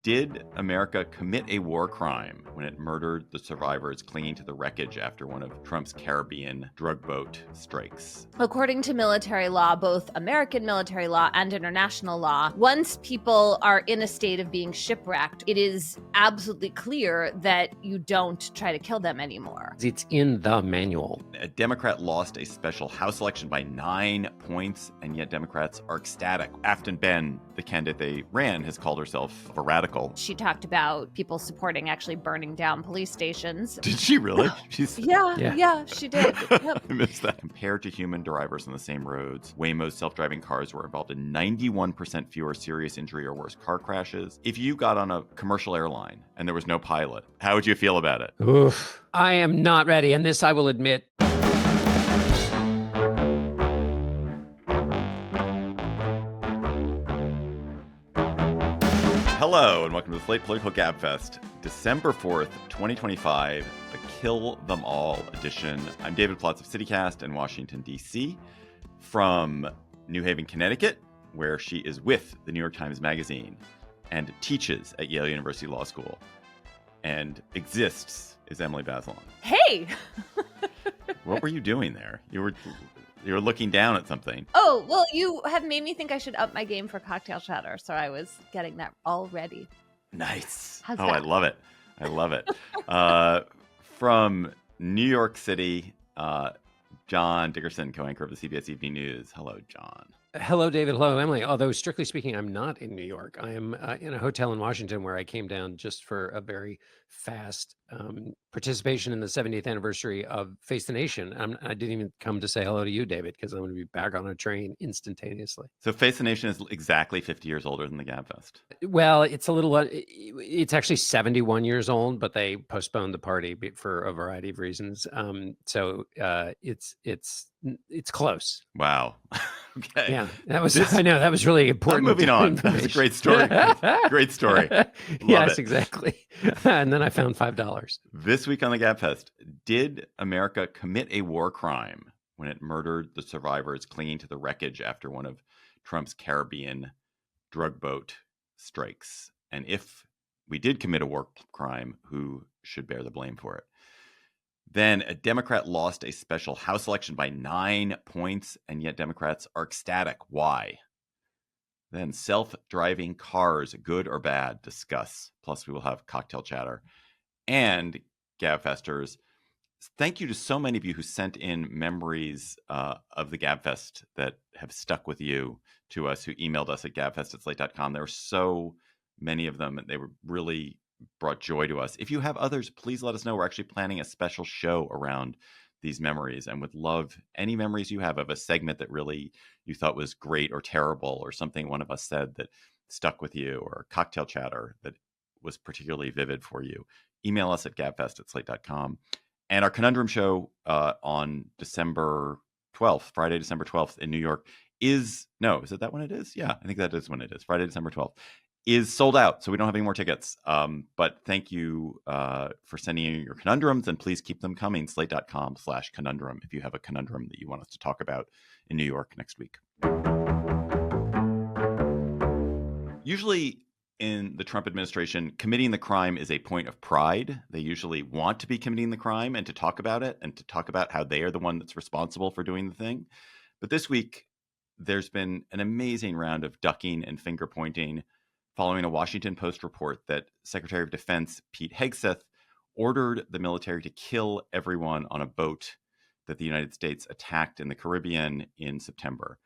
Did America commit a war crime when it murdered the survivors clinging to the wreckage after one of Trump's Caribbean drug boat strikes? According to military law, both American military law and international law, once people are in a state of being shipwrecked, it is absolutely clear that you don't try to kill them anymore. It's in the manual. A Democrat lost a special House election by 9 points, and yet Democrats are ecstatic. Afton Ben, the candidate they ran, has called herself a radical. She talked about people supporting actually burning down police stations. Did she really? Yeah, she did. Yep. I missed that. Compared to human drivers on the same roads, Waymo's self-driving cars were involved in 91% fewer serious injury or worse car crashes. If you got on a commercial airline and there was no pilot, how would you feel about it? Oof. I am not ready, and this I will admit. Hello, and welcome to the Slate Political Gabfest, December 4th, 2025, the Kill Them All edition. I'm David Plotz of CityCast in Washington, D.C., from New Haven, Connecticut, where she is with the New York Times Magazine and teaches at Yale University Law School and exists is Emily Bazelon. Hey! What were you doing there? You were looking down at something. Oh, well, you have made me think I should up my game for cocktail chatter, so I was getting that all ready. Nice. How's that? I love it. I love it. From New York City, John Dickerson, co-anchor of the CBS Evening News. Hello, John. Hello, David. Hello, Emily. Although, strictly speaking, I'm not in New York. I am in a hotel in Washington where I came down just for a very fast participation in the 70th anniversary of Face the Nation. I didn't even come to say hello to you, David, because I'm going to be back on a train instantaneously. So Face the Nation is exactly 50 years older than the Gabfest. Well, it's actually 71 years old, but they postponed the party for a variety of reasons. So it's close. Wow. Okay. Yeah, I know that was really important. Moving on. That's a great story. Great story. Yes, exactly. And then I found $5. This week on the Gabfest, did America commit a war crime when it murdered the survivors clinging to the wreckage after one of Trump's Caribbean drug boat strikes? And if we did commit a war crime, who should bear the blame for it? Then a Democrat lost a special House election by 9 points, and yet Democrats are ecstatic. Why? Then self-driving cars, good or bad? Discuss. Plus, we will have cocktail chatter. And Gabfesters, thank you to so many of you who sent in memories of the Gabfest that have stuck with you to us, who emailed us at gabfest@slate.com. There were so many of them, and they were really brought joy to us. If you have others, please let us know. We're actually planning a special show around these memories, and would love any memories you have of a segment that really you thought was great or terrible, or something one of us said that stuck with you, or cocktail chatter that was particularly vivid for you. Email us at gabfest@slate.com. And our Conundrum show on December 12th, Friday, December 12th in New York is it that when it is? Yeah, I think that is when it is. Friday, December 12th. Is sold out, so we don't have any more tickets. But thank you for sending in your conundrums, and please keep them coming. Slate.com/conundrum if you have a conundrum that you want us to talk about in New York next week. Usually in the Trump administration, committing the crime is a point of pride. They usually want to be committing the crime and to talk about it, and to talk about how they are the one that's responsible for doing the thing. But this week, there's been an amazing round of ducking and finger pointing following a Washington Post report that Secretary of Defense Pete Hegseth ordered the military to kill everyone on a boat that the United States attacked in the Caribbean in September.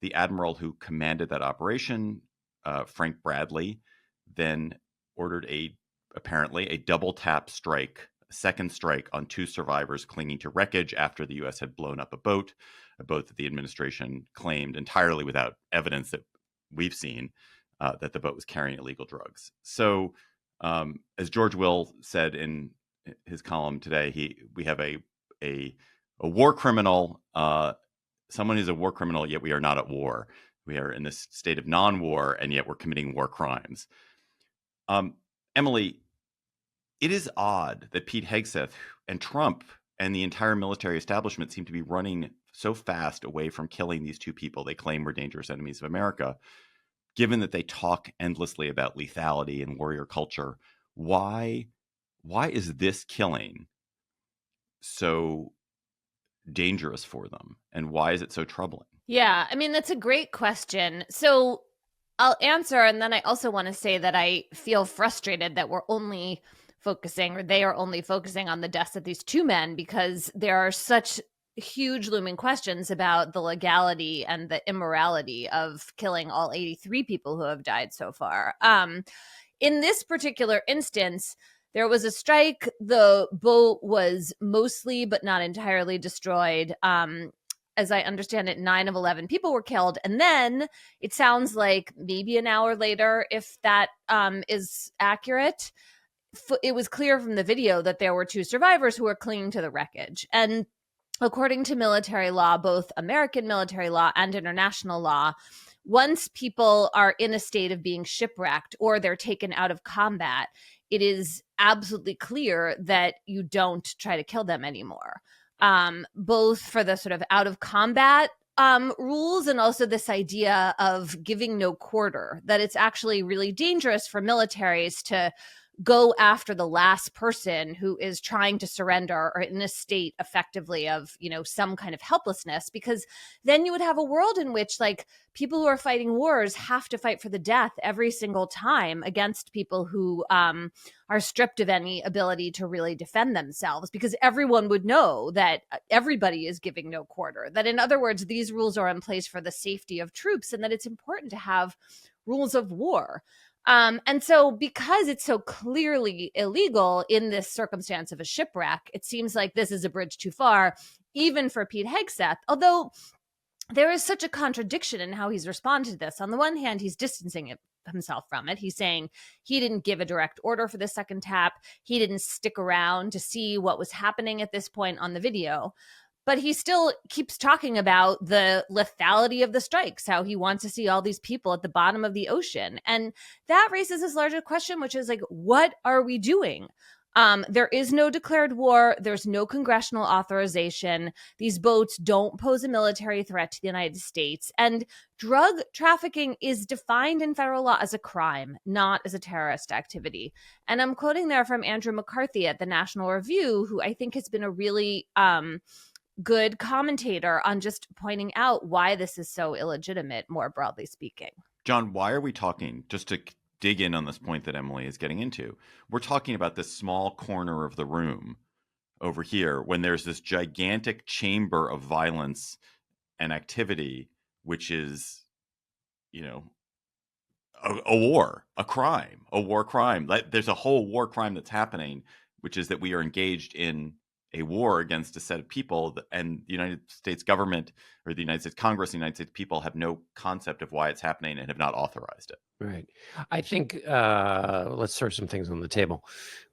The admiral who commanded that operation, Frank Bradley, then ordered apparently a double tap strike, a second strike on 2 survivors clinging to wreckage after the U.S. had blown up a boat that the administration claimed entirely without evidence that we've seen that the boat was carrying illegal drugs. So as George Will said in his column today, we have a war criminal, someone who's a war criminal, yet we are not at war. We are in this state of non-war, and yet we're committing war crimes. Emily, it is odd that Pete Hegseth and Trump and the entire military establishment seem to be running so fast away from killing these 2 people they claim were dangerous enemies of America, given that they talk endlessly about lethality and warrior culture, why is this killing so dangerous for them, and why is it so troubling? Yeah, I mean, that's a great question. So I'll answer, and then I also want to say that I feel frustrated that we're only focusing, or they are only focusing on the deaths of these two men, because there are such huge looming questions about the legality and the immorality of killing all 83 people who have died so far. In this particular instance, there was a strike. The boat was mostly, but not entirely, destroyed. As I understand it, 9 of 11 people were killed. And then it sounds like maybe an hour later, if that is accurate, it was clear from the video that there were 2 survivors who were clinging to the wreckage. And according to military law, both American military law and international law, once people are in a state of being shipwrecked or they're taken out of combat, it is absolutely clear that you don't try to kill them anymore. Both for the sort of out of combat rules, and also this idea of giving no quarter, that it's actually really dangerous for militaries to go after the last person who is trying to surrender or in a state effectively of, some kind of helplessness, because then you would have a world in which, like, people who are fighting wars have to fight for the death every single time against people who are stripped of any ability to really defend themselves, because everyone would know that everybody is giving no quarter. That, in other words, these rules are in place for the safety of troops, and that it's important to have rules of war. And so because it's so clearly illegal in this circumstance of a shipwreck, it seems like this is a bridge too far, even for Pete Hegseth, although there is such a contradiction in how he's responded to this. On the one hand, he's distancing himself from it. He's saying he didn't give a direct order for the second tap. He didn't stick around to see what was happening at this point on the video. But he still keeps talking about the lethality of the strikes, how he wants to see all these people at the bottom of the ocean. And that raises this larger question, which is like, what are we doing? There is no declared war. There's no congressional authorization. These boats don't pose a military threat to the United States. And drug trafficking is defined in federal law as a crime, not as a terrorist activity. And I'm quoting there from Andrew McCarthy at the National Review, who I think has been a really good commentator on just pointing out why this is so illegitimate, more broadly speaking. John, why are we talking, just to dig in on this point that Emily is getting into, we're talking about this small corner of the room over here when there's this gigantic chamber of violence and activity, which is, a war, a crime, a war crime. There's a whole war crime that's happening, which is that we are engaged in a war against a set of people, and the United States government, or the United States Congress, the United States people have no concept of why it's happening and have not authorized it. Right. I think let's throw some things on the table.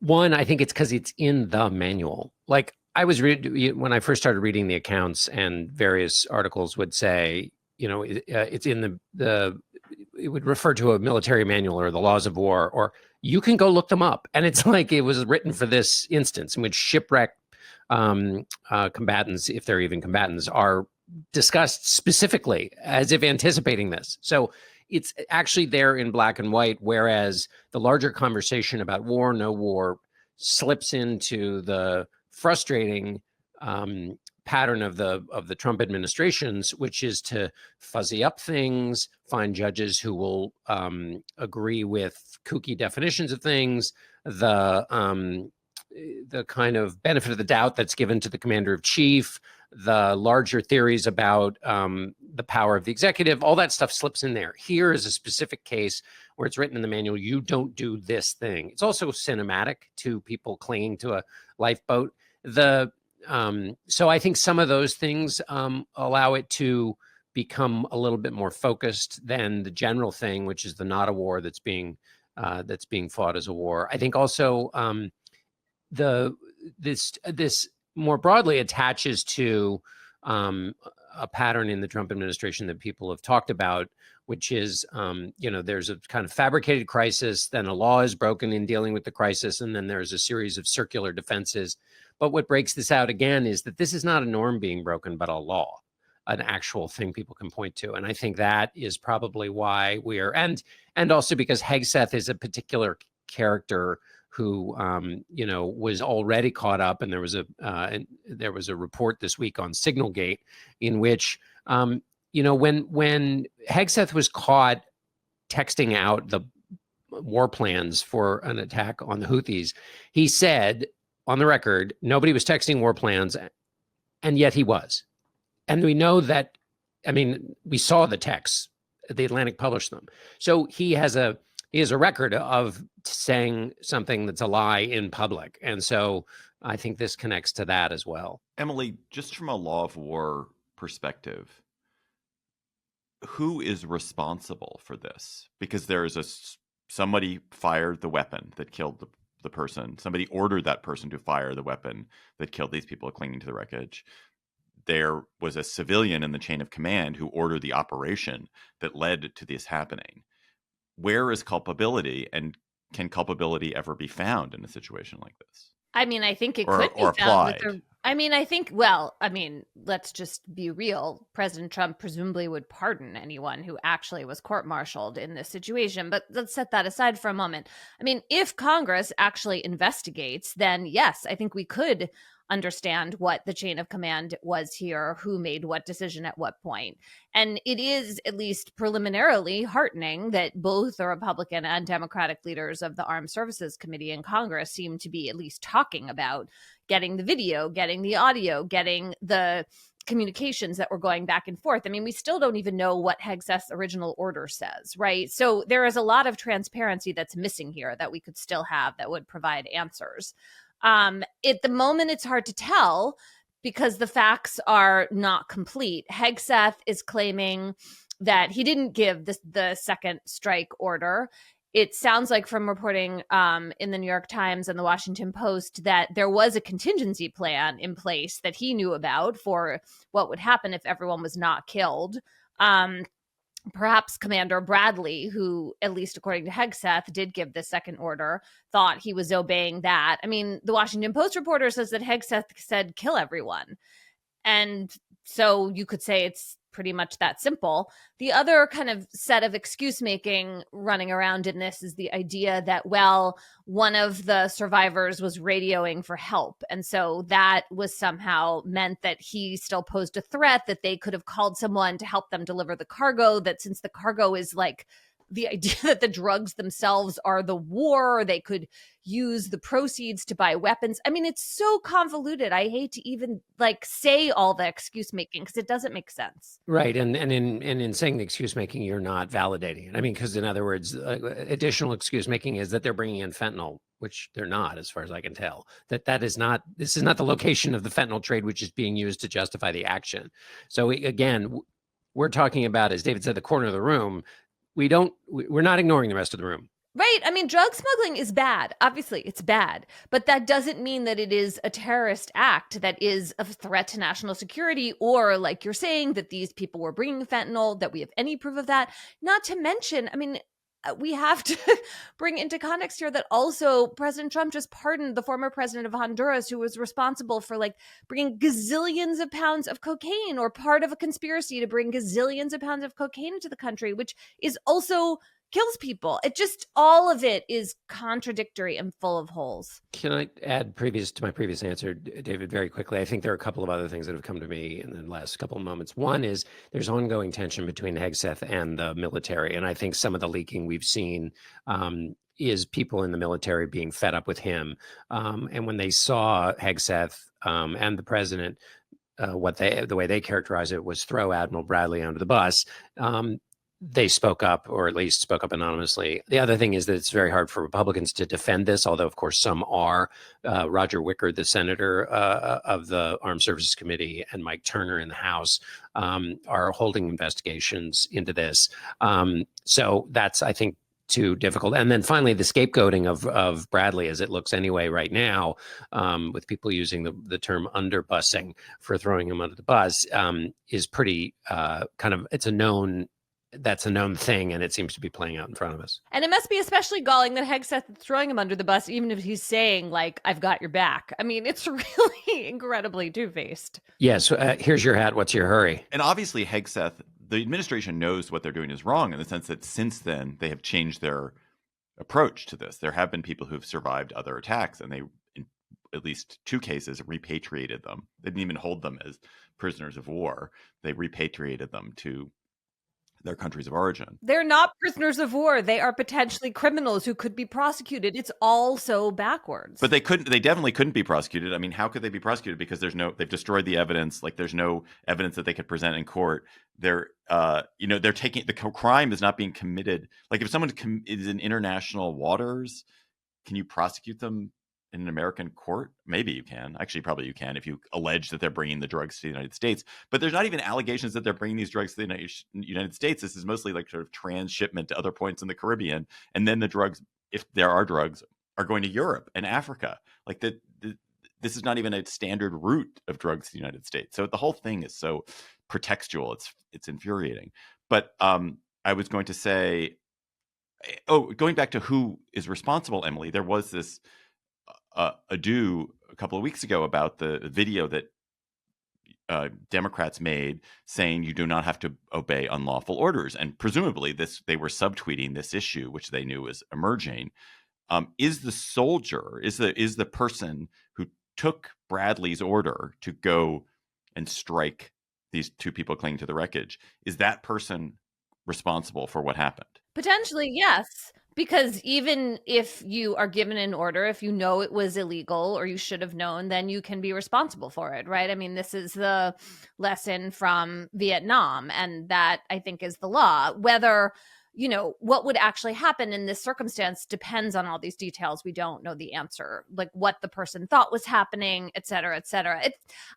One, I think it's because it's in the manual. Like, I was when I first started reading the accounts, and various articles would say, it's in it would refer to a military manual or the laws of war, or you can go look them up. And it's like it was written for this instance in which shipwrecked combatants, if they're even combatants, are discussed specifically as if anticipating this. So it's actually there in black and white, whereas the larger conversation about war, no war, slips into the frustrating pattern of the Trump administration's, which is to fuzzy up things, find judges who will agree with kooky definitions of things, the kind of benefit of the doubt that's given to the commander in chief, the larger theories about the power of the executive, all that stuff slips in there. Here is a specific case where it's written in the manual, you don't do this thing. It's also cinematic to people clinging to a lifeboat. So I think some of those things allow it to become a little bit more focused than the general thing, which is the not a war that's being fought as a war. I think also this more broadly attaches to a pattern in the Trump administration that people have talked about, which is, there's a kind of fabricated crisis, then a law is broken in dealing with the crisis, and then there's a series of circular defenses. But what breaks this out again is that this is not a norm being broken, but a law. an actual thing people can point to. And I think that is probably why we're, and also because Hegseth is a particular character who, was already caught up. And there was a report this week on Signalgate in which, when Hegseth was caught texting out the war plans for an attack on the Houthis, he said on the record, nobody was texting war plans, and yet he was. And we know that, we saw the texts, the Atlantic published them. So he has a record of saying something that's a lie in public. And so I think this connects to that as well. Emily, just from a law of war perspective, who is responsible for this? Because there is somebody fired the weapon that killed the person. Somebody ordered that person to fire the weapon that killed these people clinging to the wreckage. There was a civilian in the chain of command who ordered the operation that led to this happening. Where is culpability, and can culpability ever be found in a situation like this? I think it could be found applied. Let's just be real. President Trump presumably would pardon anyone who actually was court-martialed in this situation. But let's set that aside for a moment. If Congress actually investigates, then yes, I think we could understand what the chain of command was here, who made what decision at what point. And it is, at least preliminarily, heartening that both the Republican and Democratic leaders of the Armed Services Committee in Congress seem to be at least talking about getting the video, getting the audio, getting the communications that were going back and forth. We still don't even know what Hegseth's original order says, right? So there is a lot of transparency that's missing here that we could still have that would provide answers. At the moment, it's hard to tell because the facts are not complete. Hegseth is claiming that he didn't give the second strike order. It sounds like from reporting in the New York Times and the Washington Post that there was a contingency plan in place that he knew about for what would happen if everyone was not killed. Perhaps Commander Bradley, who, at least according to Hegseth, did give the second order, thought he was obeying that. The Washington Post reporter says that Hegseth said, kill everyone. And so you could say it's pretty much that simple. The other kind of set of excuse making running around in this is the idea that, well, one of the survivors was radioing for help. And so that was somehow meant that he still posed a threat, that they could have called someone to help them deliver the cargo, that since the cargo is like the idea that the drugs themselves are the war, they could use the proceeds to buy weapons. It's so convoluted. I hate to even say all the excuse making because it doesn't make sense. Right. And in saying the excuse making, you're not validating it. Because in other words, additional excuse making is that they're bringing in fentanyl, which they're not, as far as I can tell. This is not the location of the fentanyl trade, which is being used to justify the action. So again, we're talking about, as David said, the corner of the room. We're not ignoring the rest of the room. Right. Drug smuggling is bad. Obviously, it's bad. But that doesn't mean that it is a terrorist act that is a threat to national security, or, like you're saying, that these people were bringing fentanyl, that we have any proof of that. Not to mention, we have to bring into context here that also President Trump just pardoned the former president of Honduras, who was responsible for bringing gazillions of pounds of cocaine, or part of a conspiracy to bring gazillions of pounds of cocaine into the country, which is also kills people. All of it is contradictory and full of holes. Can I add to my previous answer, David, very quickly? I think there are a couple of other things that have come to me in the last couple of moments. One is there's ongoing tension between Hegseth and the military. And I think some of the leaking we've seen is people in the military being fed up with him. And when they saw Hegseth and the president, the way they characterize it was throw Admiral Bradley under the bus. They spoke up, or at least spoke up anonymously. The other thing is that it's very hard for Republicans to defend this, although, of course, some are. Roger Wicker, the senator of the Armed Services Committee, and Mike Turner in the House are holding investigations into this. So that's, I think, too difficult. And then finally, the scapegoating of Bradley, as it looks anyway right now, with people using the term underbussing for throwing him under the bus, is pretty it's a known that's a known thing, and it seems to be playing out in front of us. And it must be especially galling that Hegseth is throwing him under the bus, even if he's saying, like, I've got your back. I mean, it's really incredibly two-faced. Yes. Here's your hat. What's your hurry? And obviously, Hegseth, the administration knows what they're doing is wrong in the sense that since then, they have changed their approach to this. There have been people who've survived other attacks, and they, in at least 2 cases, repatriated them. They didn't even hold them as prisoners of war. They repatriated them to their countries of origin. They're not prisoners of war. They are potentially criminals who could be prosecuted. It's all so backwards. But they definitely couldn't be prosecuted. I mean, how could they be prosecuted? Because they've destroyed the evidence. Like, there's no evidence that they could present in court. They're taking, the crime is not being committed. Like, if someone is in international waters, can you prosecute them in an American court? Maybe you can. Actually, probably you can if you allege that they're bringing the drugs to the United States. But there's not even allegations that they're bringing these drugs to the United States. This is mostly like sort of transshipment to other points in the Caribbean. And then the drugs, if there are drugs, are going to Europe and Africa. Like, this is not even a standard route of drugs to the United States. So the whole thing is so pretextual. It's infuriating. But I was going to say, going back to who is responsible, Emily, there was this ado a couple of weeks ago about the video that Democrats made saying you do not have to obey unlawful orders. And presumably they were subtweeting this issue, which they knew was emerging. Is the soldier, is the person who took Bradley's order to go and strike these 2 people clinging to the wreckage, is that person responsible for what happened? Potentially, yes. Because even if you are given an order, if you know it was illegal or you should have known, then you can be responsible for it, right? I mean, this is the lesson from Vietnam, and that, I think, is the law. Whether, what would actually happen in this circumstance depends on all these details. We don't know the answer, like what the person thought was happening, et cetera, et cetera.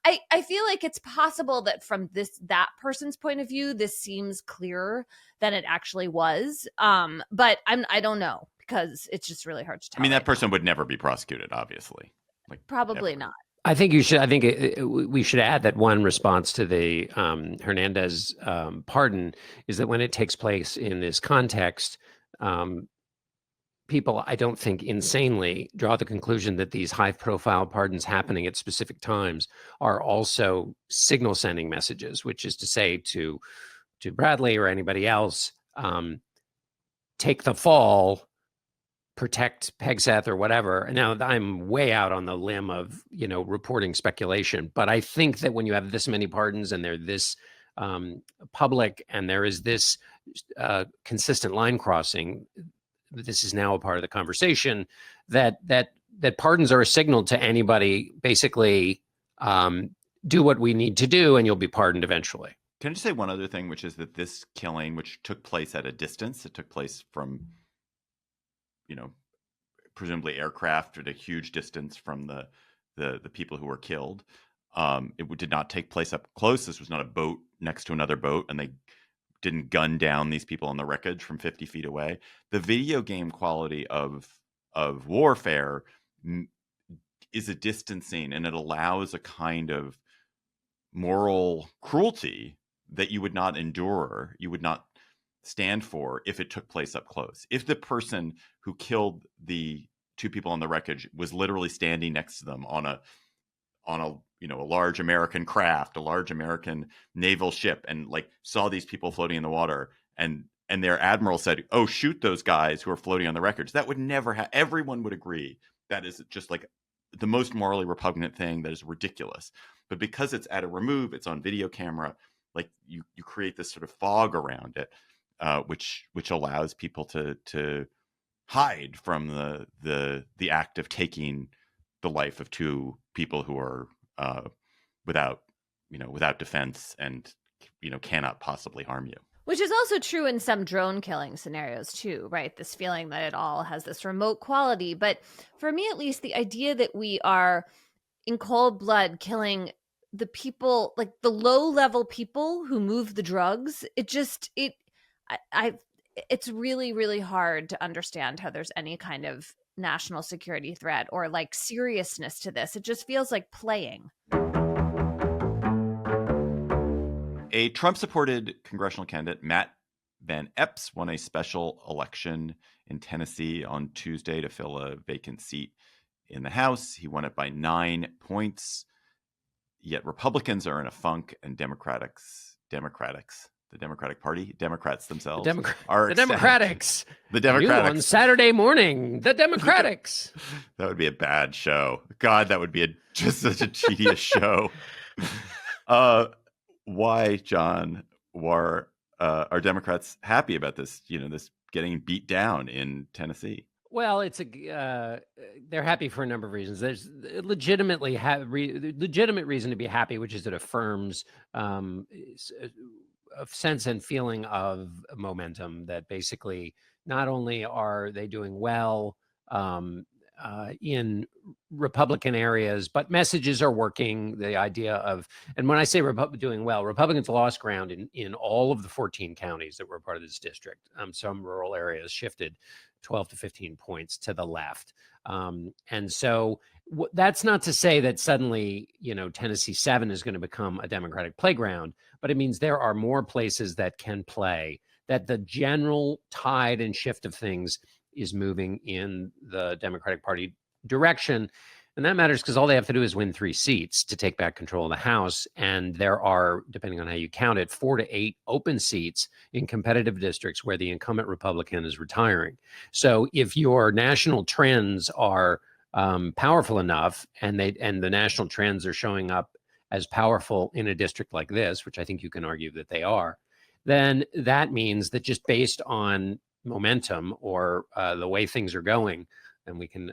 I feel like it's possible that from that person's point of view, this seems clearer than it actually was. But I don't know, because it's just really hard to tell. I mean, that person would never be prosecuted, obviously. Like, probably ever. not. I think you should. I think we should add that one response to the Hernandez pardon is that when it takes place in this context, people, I don't think insanely, draw the conclusion that these high-profile pardons happening at specific times are also signal-sending messages, which is to say to Bradley or anybody else, take the fall, protect Hegseth or whatever. Now, I'm way out on the limb of, reporting speculation, but I think that when you have this many pardons and they're this public and there is this consistent line crossing, this is now a part of the conversation, that pardons are a signal to anybody, basically, do what we need to do and you'll be pardoned eventually. Can I just say one other thing, which is that this killing, which took place at a distance, it took place from, presumably aircraft at a huge distance from the people who were killed. It did not take place up close. This was not a boat next to another boat, and they didn't gun down these people on the wreckage from 50 feet away. The video game quality of warfare is a distancing, and it allows a kind of moral cruelty that you would not endure, you would not stand for if it took place up close. If the person who killed the 2 people on the wreckage was literally standing next to them on a large American craft, a large American naval ship, and like saw these people floating in the water, and their admiral said, "Oh, shoot those guys who are floating on the wreckage," that would never happen. Everyone would agree that is just like the most morally repugnant thing, that is ridiculous. But because it's at a remove, it's on video camera, like you create this sort of fog around it, which allows people to hide from the act of taking the life of 2 people who are without defense and cannot possibly harm you. Which is also true in some drone killing scenarios too, right? This feeling that it all has this remote quality. But for me, at least, the idea that we are in cold blood killing the people, like the low-level people who move the drugs, it's really, really hard to understand how there's any kind of national security threat or like seriousness to this. It just feels like playing. A Trump-supported congressional candidate, Matt Van Epps won a special election in Tennessee on Tuesday to fill a vacant seat in the House. He won it by 9 points. Yet Republicans are in a funk, and the Democratic Party, Democrats themselves, are the ecstatic. Democrats. The Democrats. New on Saturday morning, the Democrats. That would be a bad show. God, that would be just such a tedious show. Why, John, are Democrats happy about this? This getting beat down in Tennessee. Well, they're happy for a number of reasons. There's legitimate reason to be happy, which is it affirms a sense and feeling of momentum that basically not only are they doing well in Republican areas, but messages are working. The idea of, and when I say doing well, Republicans lost ground in all of the 14 counties that were part of this district. Some rural areas shifted 12 to 15 points to the left. And so that's not to say that suddenly, Tennessee 7 is going to become a Democratic playground, but it means there are more places that can play, that the general tide and shift of things is moving in the Democratic Party direction. And that matters because all they have to do is win 3 seats to take back control of the House. And there are, depending on how you count it, 4 to 8 open seats in competitive districts where the incumbent Republican is retiring. So if your national trends are powerful enough, and the national trends are showing up as powerful in a district like this, which I think you can argue that they are, then that means that just based on momentum or the way things are going, and we can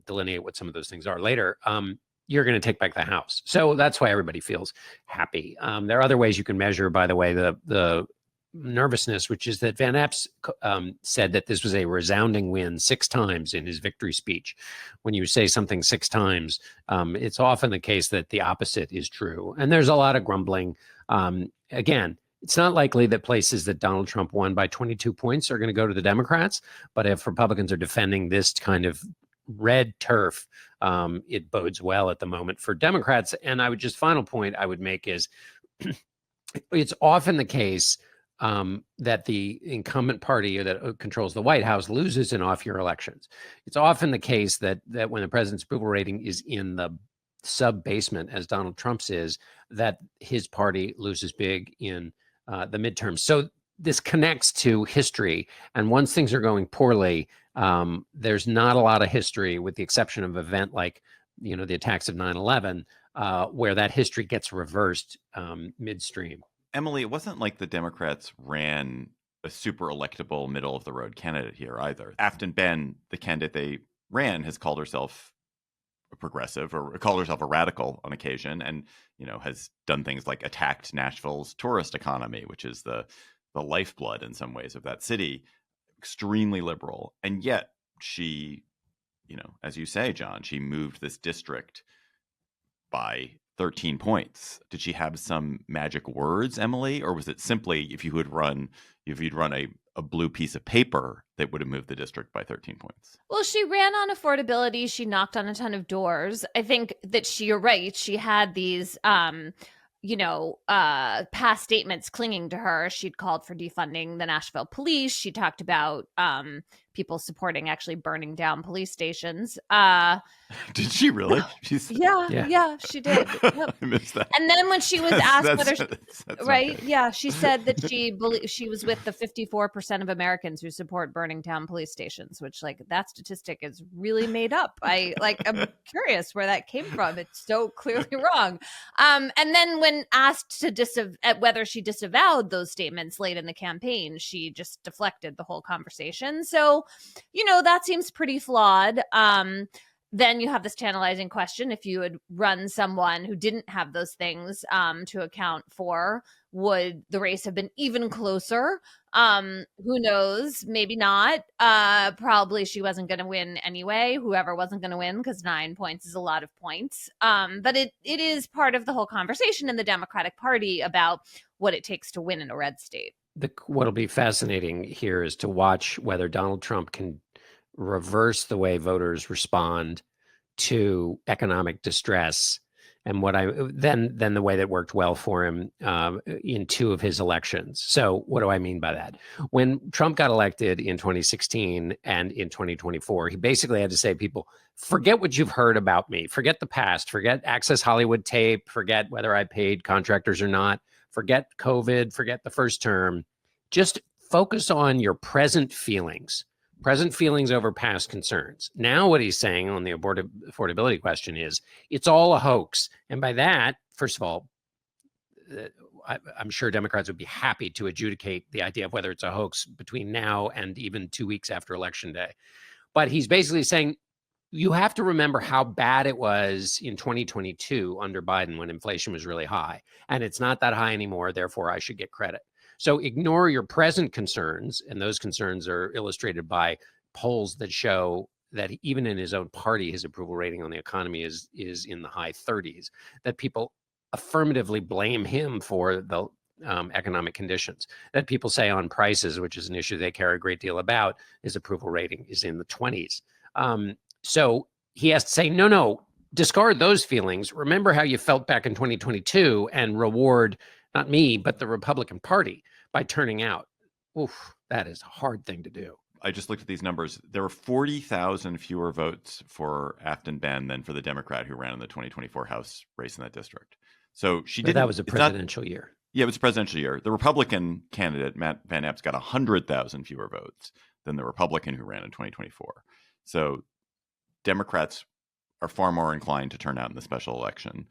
delineate what some of those things are later, you're going to take back the House. So that's why everybody feels happy. There are other ways you can measure, by the way, the nervousness, which is that Van Epps said that this was a resounding win 6 times in his victory speech. When you say something 6 times, it's often the case that the opposite is true. And there's a lot of grumbling. Again, it's not likely that places that Donald Trump won by 22 points are going to go to the Democrats. But if Republicans are defending this kind of red turf, it bodes well at the moment for Democrats. And final point I would make is it's often the case that the incumbent party that controls the White House loses in off-year elections. It's often the case that when the president's approval rating is in the sub-basement, as Donald Trump's is, that his party loses big in the midterms. So this connects to history. And once things are going poorly, there's not a lot of history, with the exception of an event like, the attacks of 9/11, where that history gets reversed midstream. Emily, it wasn't like the Democrats ran a super electable, middle-of-the-road candidate here either. Afton Ben, the candidate they ran, has called herself a progressive, or called herself a radical on occasion, and has done things like attacked Nashville's tourist economy, which is the lifeblood in some ways of that city. Extremely liberal, and yet she, as you say, John, she moved this district by 13 points. Did she have some magic words, Emily, or was it simply if you'd run a blue piece of paper that would have moved the district by 13 points? Well, she ran on affordability. She knocked on a ton of doors. I think that you're right. She had these, past statements clinging to her. She'd called for defunding the Nashville police. She talked about people supporting actually burning down police stations. Did she really? Yeah, she did. Yep. I missed that. And then when she was asked she said that she was with the 54% of Americans who support burning down police stations, which, like, that statistic is really made up. I'm curious where that came from. It's so clearly wrong. And then when asked at whether she disavowed those statements late in the campaign, she just deflected the whole conversation. So, that seems pretty flawed. Then you have this tantalizing question: if you had run someone who didn't have those things to account for, would the race have been even closer? Who knows? Maybe not. Probably she wasn't going to win anyway, whoever wasn't going to win, because 9 points is a lot of points. But it is part of the whole conversation in the Democratic Party about what it takes to win in a red state. What'll be fascinating here is to watch whether Donald Trump can reverse the way voters respond to economic distress And then the way that worked well for him in 2 of his elections. So what do I mean by that? When Trump got elected in 2016 and in 2024, he basically had to say, people, forget what you've heard about me. Forget the past. Forget Access Hollywood tape. Forget whether I paid contractors or not. Forget COVID. Forget the first term. Just focus on your present feelings over past concerns. Now what he's saying on the affordability question is it's all a hoax. And by that, first of all, I'm sure Democrats would be happy to adjudicate the idea of whether it's a hoax between now and even 2 weeks after Election Day. But he's basically saying you have to remember how bad it was in 2022 under Biden when inflation was really high. And it's not that high anymore. Therefore, I should get credit. So ignore your present concerns, and those concerns are illustrated by polls that show that even in his own party, his approval rating on the economy is in the high 30s, that people affirmatively blame him for the economic conditions, that people say on prices, which is an issue they care a great deal about, his approval rating is in the 20s. So he has to say, no, discard those feelings. Remember how you felt back in 2022 and reward not me, but the Republican Party by turning out. Oof, that is a hard thing to do. I just looked at these numbers. There were 40,000 fewer votes for Afton Ben than for the Democrat who ran in the 2024 House race in that district. So she did. That was a presidential year. Yeah, it was a presidential year. The Republican candidate, Matt Van Epps, got 100,000 fewer votes than the Republican who ran in 2024. So Democrats are far more inclined to turn out in the special election,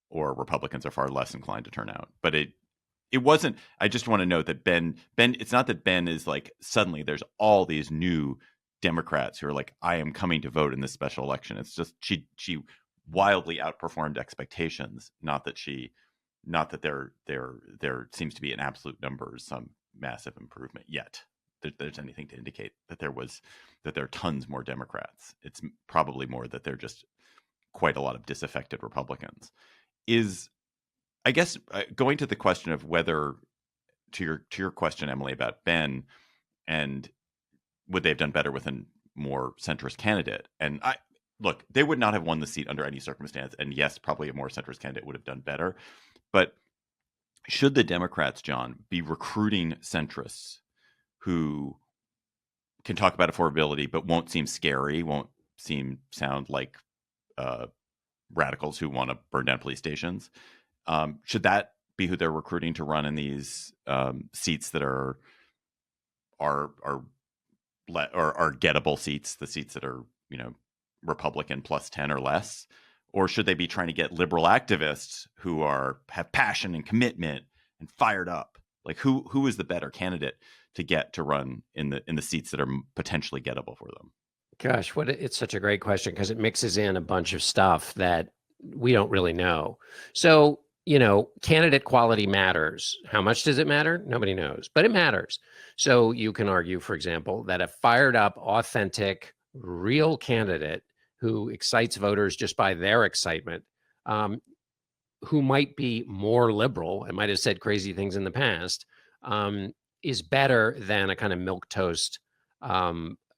or Republicans are far less inclined to turn out. But it wasn't. I just want to note that Ben. It's not that Ben is like suddenly there's all these new Democrats who are like, I am coming to vote in this special election. It's just she wildly outperformed expectations. Not that there seems to be in absolute numbers some massive improvement yet. There's anything to indicate that there are tons more Democrats. It's probably more that there are just quite a lot of disaffected Republicans. I guess going to the question of whether, to your question, Emily, about Ben, and would they have done better with a more centrist candidate? And look, they would not have won the seat under any circumstance. And yes, probably a more centrist candidate would have done better. But should the Democrats, John, be recruiting centrists who can talk about affordability but won't seem scary, won't sound like radicals who want to burn down police stations? Should that be who they're recruiting to run in these seats that are gettable seats, the seats that are Republican plus 10 or less? Or should they be trying to get liberal activists who have passion and commitment and fired up? Like who is the better candidate to get to run in the seats that are potentially gettable for them? Gosh, it's such a great question because it mixes in a bunch of stuff that we don't really know. So, candidate quality matters. How much does it matter? Nobody knows, but it matters. So you can argue, for example, that a fired up, authentic, real candidate who excites voters just by their excitement, who might be more liberal and might have said crazy things in the past, is better than a kind of milquetoast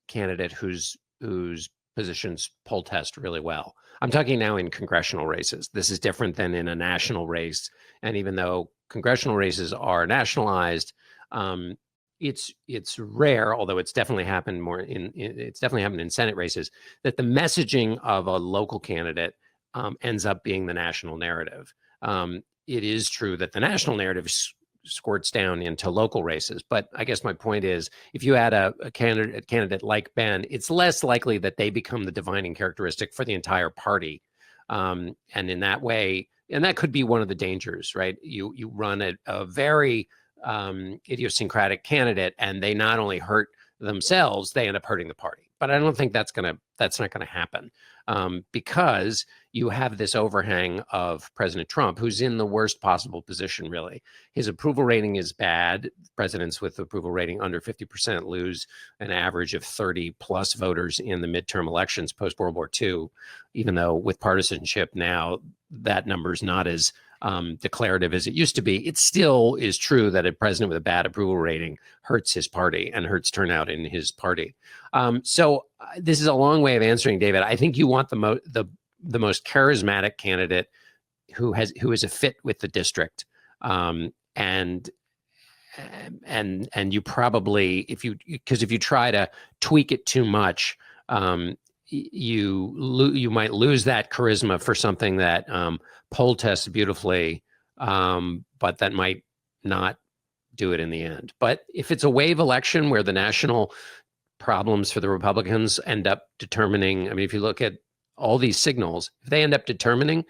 candidate whose positions poll test really well. I'm talking now in congressional races. This is different than in a national race. And even though congressional races are nationalized, it's rare, although it's definitely happened more it's definitely happened in Senate races, that the messaging of a local candidate ends up being the national narrative. It is true that the national narrative squirts down into local races. But I guess my point is, if you had a candidate like Ben, it's less likely that they become the defining characteristic for the entire party. And in that way, and that could be one of the dangers, right? You run a very idiosyncratic candidate, and they not only hurt themselves, they end up hurting the party. But I don't think that's not gonna happen, because you have this overhang of President Trump, who's in the worst possible position, really. His approval rating is bad. Presidents with approval rating under 50% lose an average of 30 plus voters in the midterm elections post World War II, even though with partisanship now, that number is not as declarative as it used to be. It still is true that a president with a bad approval rating hurts his party and hurts turnout in his party. So this is a long way of answering, David. I think you want the most charismatic candidate who is a fit with the district, and you probably, if you try to tweak it too much, you might lose that charisma for something that poll tests beautifully, but that might not do it in the end. But if it's a wave election where the national problems for the Republicans end up determining, I mean, if you look at all these signals, if they end up determining,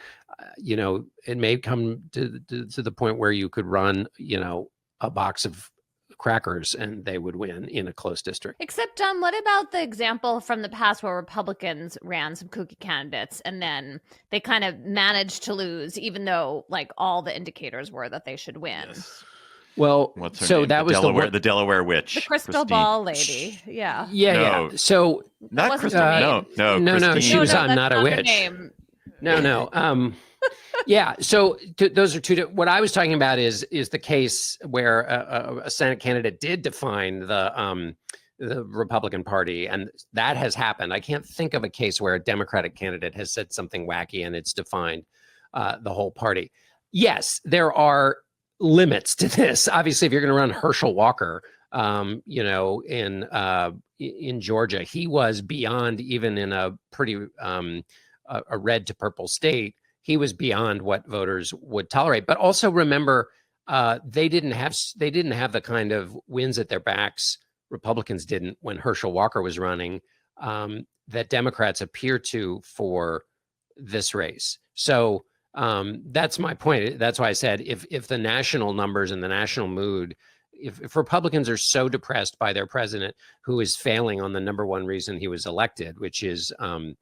it may come to the point where you could run, a box of crackers and they would win in a close district. Except, John, what about the example from the past where Republicans ran some kooky candidates and then they kind of managed to lose, even though like all the indicators were that they should win? Yes. Well, what's her so name? that was the Delaware witch, the crystal Christine. ball lady. Yeah. Yeah. So not wasn't Christine. her No. No. She was that's not a her witch. name. No. Yeah. So those are two. What I was talking about is the case where a Senate candidate did define the Republican Party, and that has happened. I can't think of a case where a Democratic candidate has said something wacky and it's defined the whole party. Yes, there are limits to this. Obviously, if you're going to run Herschel Walker, in Georgia, he was beyond, even in a pretty a red to purple state, he was beyond what voters would tolerate. But also remember, they didn't have the kind of winds at their backs Republicans didn't when Herschel Walker was running, that Democrats appear to for this race. So that's my point. That's why I said if the national numbers and the national mood, if Republicans are so depressed by their president, who is failing on the number one reason he was elected, which is on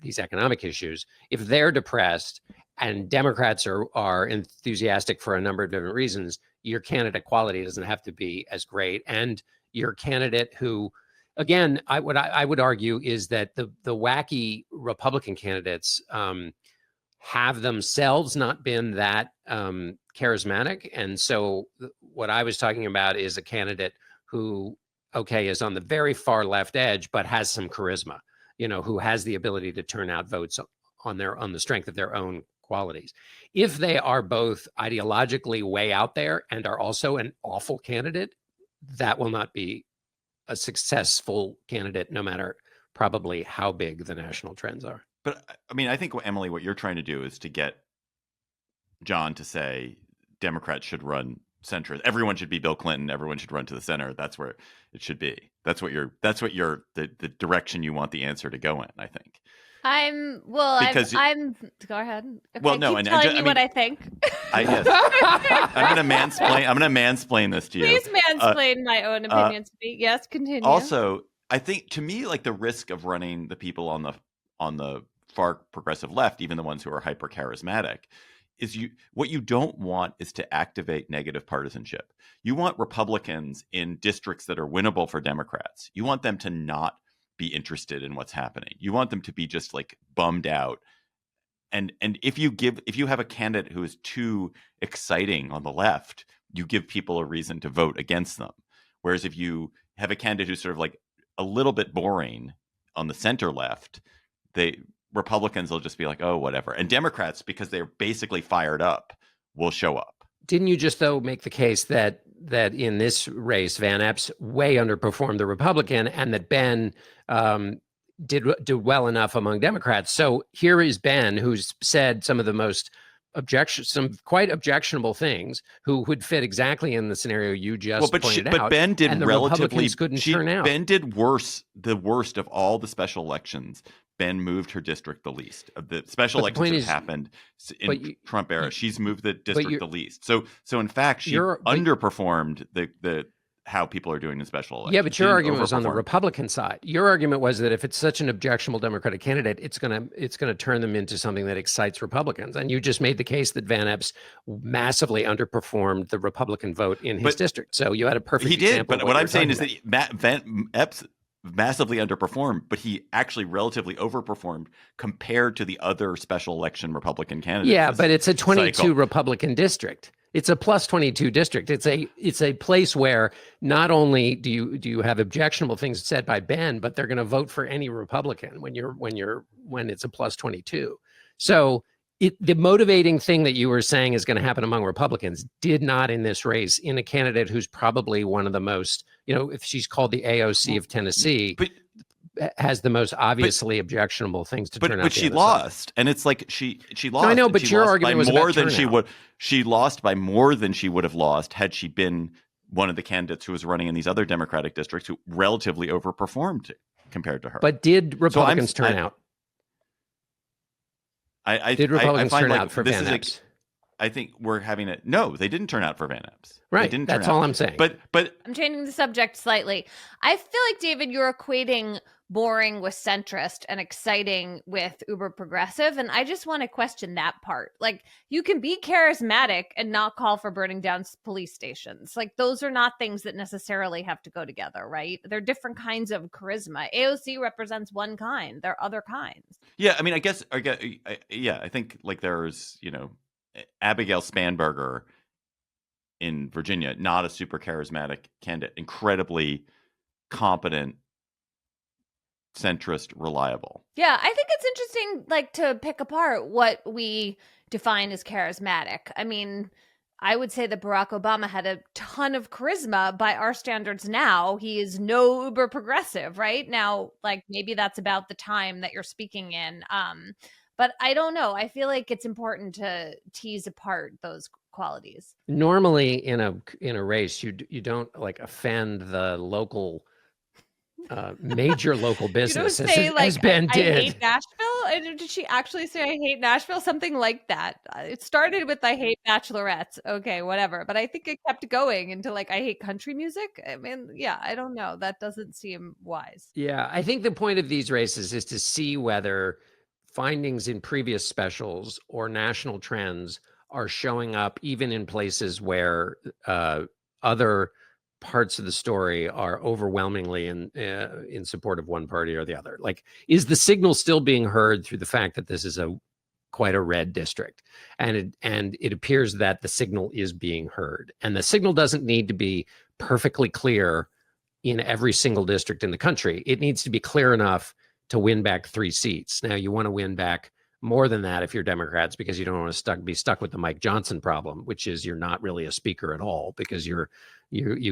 these economic issues, if they're depressed and Democrats are enthusiastic for a number of different reasons, your candidate quality doesn't have to be as great. And your candidate who, again, I would argue is that the wacky Republican candidates have themselves not been that charismatic. And so what I was talking about is a candidate who, is on the very far left edge, but has some charisma, who has the ability to turn out votes on the strength of their own qualities. If they are both ideologically way out there and are also an awful candidate, that will not be a successful candidate, no matter probably how big the national trends are. But I mean, I think, Emily, what you're trying to do is to get John to say Democrats should run centrist. Everyone should be Bill Clinton. Everyone should run to the center. That's where it should be. That's what the direction you want the answer to go in, I think. I'm go ahead. Okay, well, no, keep telling me what I think. I'm going to mansplain this to you. Please mansplain my own opinion to me. Yes, continue. Also, I think, to me, like, the risk of running the people on the far progressive left, even the ones who are hyper charismatic, is what you don't want is to activate negative partisanship. You want Republicans in districts that are winnable for Democrats. You want them to not be interested in what's happening. You want them to be just like bummed out. And if you have a candidate who is too exciting on the left, you give people a reason to vote against them. Whereas if you have a candidate who's sort of like a little bit boring on the center left, Republicans will just be like, oh, whatever. And Democrats, because they're basically fired up, will show up. Didn't you just, though, make the case that in this race, Van Epps way underperformed the Republican, and that Ben did well enough among Democrats? So here is Ben, who's said some of the most some quite objectionable things, who would fit exactly in the scenario you just pointed out. But Ben did and the relatively Republicans couldn't turn out. Ben did the worst of all the special elections. Ben moved her district the least of the special elections that happened in Trump era. She's moved the district the least. So in fact, she underperformed the how people are doing in special elections. Yeah, but your argument was on the Republican side. Your argument was that if it's such an objectionable Democratic candidate, it's gonna turn them into something that excites Republicans. And you just made the case that Van Epps massively underperformed the Republican vote in his district. So you had a perfect example. He did, but what I'm saying is that Van Epps massively underperformed, but he actually relatively overperformed compared to the other special election Republican candidates. Yeah, but it's a 22 Republican district. It's a plus 22 district. It's a place where not only do you have objectionable things said by Ben, but they're going to vote for any Republican when it's a plus 22. So the motivating thing that you were saying is going to happen among Republicans did not in this race in a candidate who's probably one of the most, if she's called the AOC of Tennessee, but has the most obviously objectionable things to turn out. But she lost, and it's like she lost. No, I know, but your argument was more about than turnout. she would. She lost by more than she would have lost had she been one of the candidates who was running in these other Democratic districts who relatively overperformed compared to her. But did Republicans turn out? Did Republicans turn out for Van Epps? I think we're having it. No, they didn't turn out for Van Epps. Right. That's all I'm saying. But I'm changing the subject slightly. I feel like, David, you're equating boring with centrist and exciting with uber progressive. And I just want to question that part. Like, you can be charismatic and not call for burning down police stations. Like, those are not things that necessarily have to go together, right? They're different kinds of charisma. AOC represents one kind. There are other kinds. Yeah, I mean, I think like there's, Abigail Spanberger in Virginia, not a super charismatic candidate, incredibly competent, centrist, reliable. Yeah, I think it's interesting, like, to pick apart what we define as charismatic. I mean, I would say that Barack Obama had a ton of charisma by our standards now. He is no uber progressive, right? Now, like, maybe that's about the time that you're speaking in. But I don't know. I feel like it's important to tease apart those qualities. Normally in a race, you don't like offend the local major local business, you don't say, as Ben did. I hate Nashville. Did she actually say I hate Nashville? Something like that. It started with I hate bachelorettes. Okay, whatever. But I think it kept going into like I hate country music. I mean, yeah, I don't know. That doesn't seem wise. Yeah, I think the point of these races is to see whether findings in previous specials or national trends are showing up even in places where other parts of the story are overwhelmingly in support of one party or the other. Like, is the signal still being heard through the fact that this is quite a red district? And it appears that the signal is being heard. And the signal doesn't need to be perfectly clear in every single district in the country. It needs to be clear enough to win back 3 seats. Now, you want to win back more than that if you're Democrats, because you don't want to be stuck with the Mike Johnson problem, which is you're not really a speaker at all, because you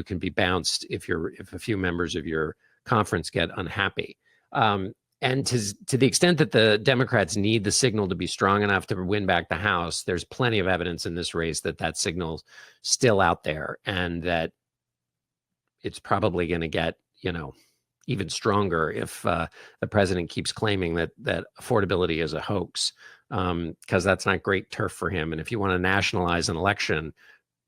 can be bounced if a few members of your conference get unhappy. And to the extent that the Democrats need the signal to be strong enough to win back the House, there's plenty of evidence in this race that signal's still out there, and that it's probably going to get, even stronger if the president keeps claiming that affordability is a hoax, because that's not great turf for him. And if you want to nationalize an election,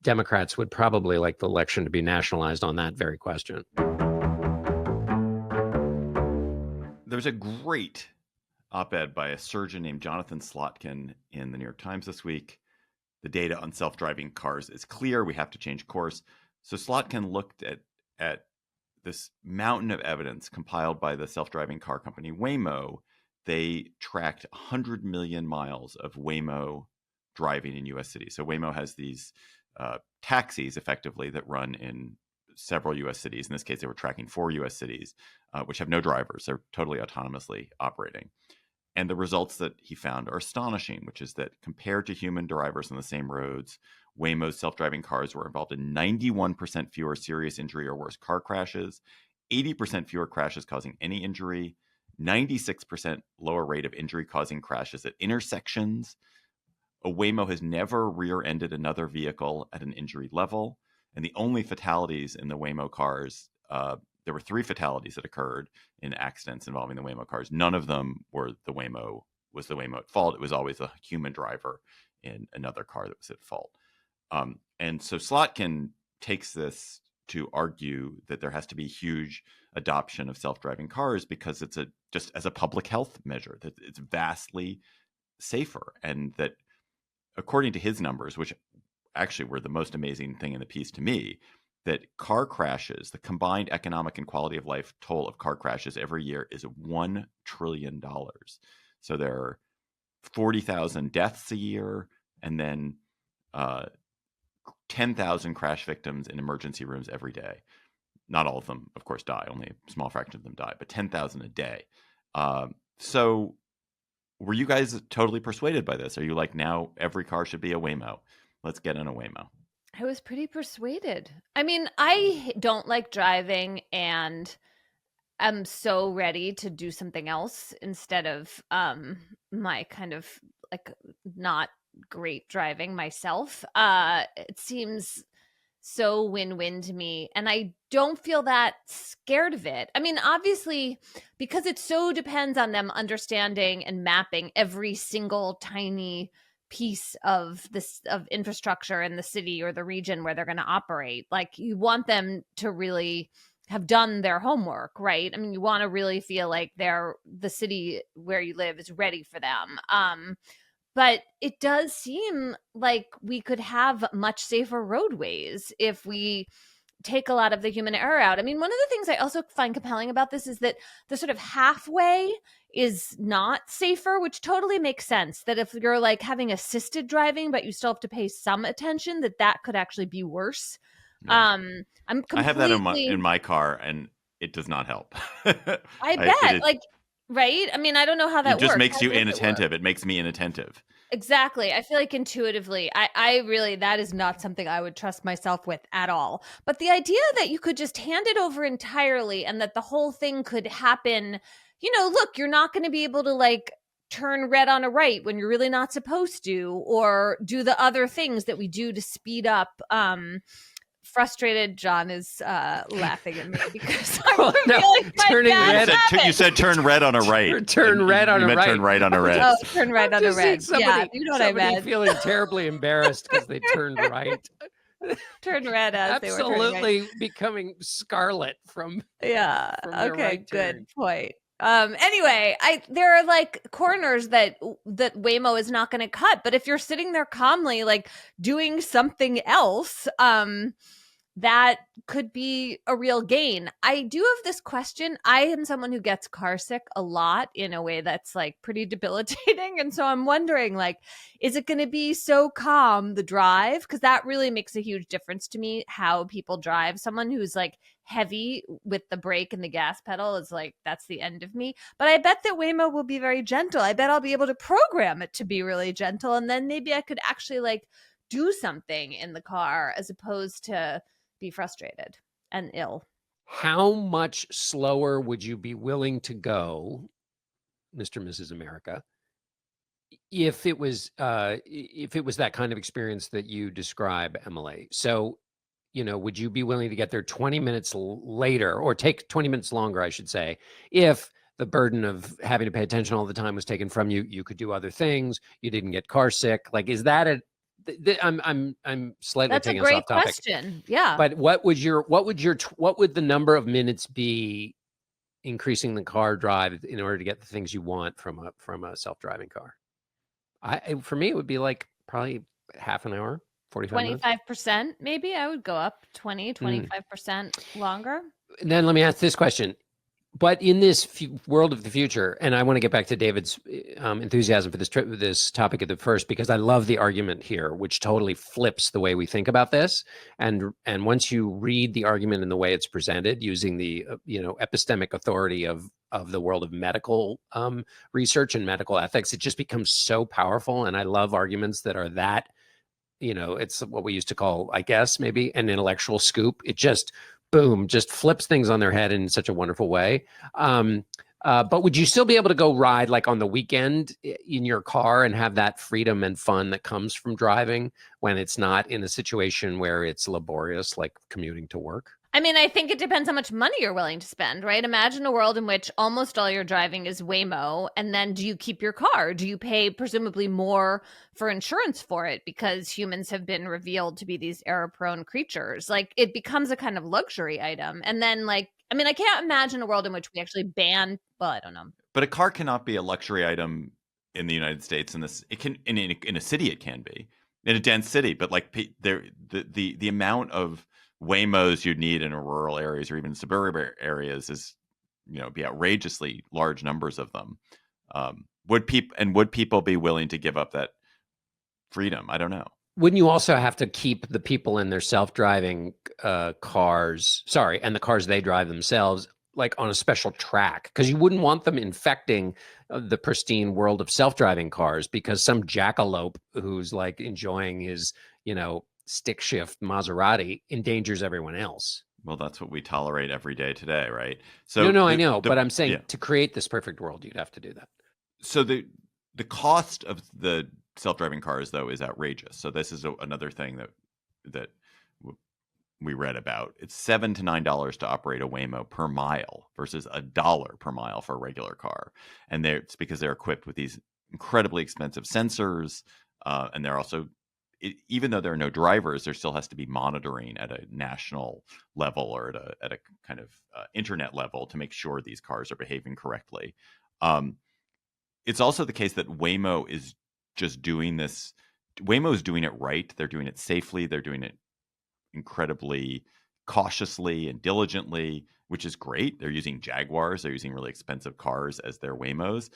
Democrats would probably like the election to be nationalized on that very question. There's a great op-ed by a surgeon named Jonathan Slotkin in the New York Times this week. The data on self-driving cars is clear. We have to change course. So Slotkin looked at this mountain of evidence compiled by the self-driving car company Waymo. They tracked 100 million miles of Waymo driving in U.S. cities. So Waymo has these taxis, effectively, that run in several U.S. cities. In this case, they were tracking 4 U.S. cities, which have no drivers. They're totally autonomously operating. And the results that he found are astonishing, which is that compared to human drivers on the same roads, Waymo's self-driving cars were involved in 91% fewer serious injury or worse car crashes, 80% fewer crashes causing any injury, 96% lower rate of injury-causing crashes at intersections. A Waymo has never rear-ended another vehicle at an injury level. And the only fatalities in the Waymo cars, there were 3 fatalities that occurred in accidents involving the Waymo cars. None of them was the Waymo at fault. It was always a human driver in another car that was at fault. And so Slotkin takes this to argue that there has to be huge adoption of self-driving cars because it's just as a public health measure, that it's vastly safer. And that according to his numbers, which actually were the most amazing thing in the piece to me, that car crashes, the combined economic and quality of life toll of car crashes every year is $1 trillion. So there are 40,000 deaths a year, and then 10,000 crash victims in emergency rooms every day. Not all of them, of course, die. Only a small fraction of them die, but 10,000 a day. So were you guys totally persuaded by this? Are you like, now every car should be a Waymo? Let's get in a Waymo. I was pretty persuaded. I mean, I don't like driving, and I'm so ready to do something else instead of my kind of like not great driving myself. It seems so win-win to me, and I don't feel that scared of it. I mean, obviously, because it so depends on them understanding and mapping every single tiny piece of this of infrastructure in the city or the region where they're going to operate. Like, you want them to really have done their homework, right? I mean, you want to really feel like the city where you live is ready for them. But it does seem like we could have much safer roadways if we take a lot of the human error out. I mean, one of the things I also find compelling about this is that the sort of halfway is not safer, which totally makes sense. That if you're like having assisted driving, but you still have to pay some attention, that could actually be worse. Yeah. I'm completely... I have that in my car, and it does not help. I bet, right? I mean, I don't know how that works. It just makes you inattentive. It makes me inattentive. Exactly. I feel like intuitively, I really, that is not something I would trust myself with at all. But the idea that you could just hand it over entirely and that the whole thing could happen, look, you're not going to be able to like turn red on a right when you're really not supposed to, or do the other things that we do to speed up. Frustrated John is laughing at me because I'm revealing my bad habit. You said turn red on a right. Turn red on a right. Turn right on a red. Oh, turn right on a red. Yeah, you know what I meant. Feeling terribly embarrassed because they turned right. Turn red as they were turning right. Absolutely becoming scarlet from yeah. From okay, right good turn. point. Anyway, there are like corners that Waymo is not going to cut, but if you're sitting there calmly, like doing something else, that could be a real gain. I do have this question. I am someone who gets car sick a lot in a way that's like pretty debilitating. And so I'm wondering, like, is it going to be so calm, the drive? Because that really makes a huge difference to me, how people drive. Someone who's like heavy with the brake and the gas pedal is like, that's the end of me. But I bet that Waymo will be very gentle. I bet I'll be able to program it to be really gentle. And then maybe I could actually like do something in the car as opposed to be frustrated and ill. How much slower would you be willing to go, Mr. and Mrs. America, if it was that kind of experience that you describe, Emily? So, would you be willing to get there 20 minutes later, or take 20 minutes longer, I should say, if the burden of having to pay attention all the time was taken from you? You could do other things. You didn't get car sick. Like, is that I'm slightly taking us off topic. That's a great question. Yeah. But what would the number of minutes be increasing the car drive in order to get the things you want from a self-driving car? For me, it would be like probably half an hour, 45 minutes. 25%, maybe. I would go up 25% longer. And then let me ask this question. But in this world of the future, and I want to get back to David's enthusiasm for this topic at the first, because I love the argument here, which totally flips the way we think about this. And once you read the argument in the way it's presented, using the epistemic authority of the world of medical research and medical ethics, it just becomes so powerful. And I love arguments that are that, it's what we used to call, I guess, maybe an intellectual scoop. It just boom, just flips things on their head in such a wonderful way. But would you still be able to go ride like on the weekend in your car and have that freedom and fun that comes from driving when it's not in a situation where it's laborious, like commuting to work? I mean, I think it depends how much money you're willing to spend, right? Imagine a world in which almost all your driving is Waymo, and then do you keep your car? Do you pay presumably more for insurance for it because humans have been revealed to be these error-prone creatures? Like, it becomes a kind of luxury item. And then, like, I mean, I can't imagine a world in which we actually ban, well, I don't know. But a car cannot be a luxury item in the United States. It can in a city, it can be in a dense city, but like the amount of Waymos you'd need in rural areas or even suburban areas is, be outrageously large numbers of them. Would people be willing to give up that freedom? I don't know. Wouldn't you also have to keep the people in their self-driving cars, and the cars they drive themselves, like on a special track? Because you wouldn't want them infecting, the pristine world of self-driving cars because some jackalope who's like enjoying his, stick shift Maserati endangers everyone else. Well, that's what we tolerate every day today, right? So No, I know, but I'm saying to create this perfect world, you'd have to do that. So the cost of the self-driving cars, though, is outrageous. So this is another thing that we read about. It's $7 to $9 to operate a Waymo per mile versus $1 per mile for a regular car, and it's because they're equipped with these incredibly expensive sensors, and they're also, even though there are no drivers, there still has to be monitoring at a national level or at a kind of internet level to make sure these cars are behaving correctly. It's also the case that Waymo is just doing this. Waymo is doing it right. They're doing it safely. They're doing it incredibly cautiously and diligently, which is great. They're using Jaguars. They're using really expensive cars as their Waymos.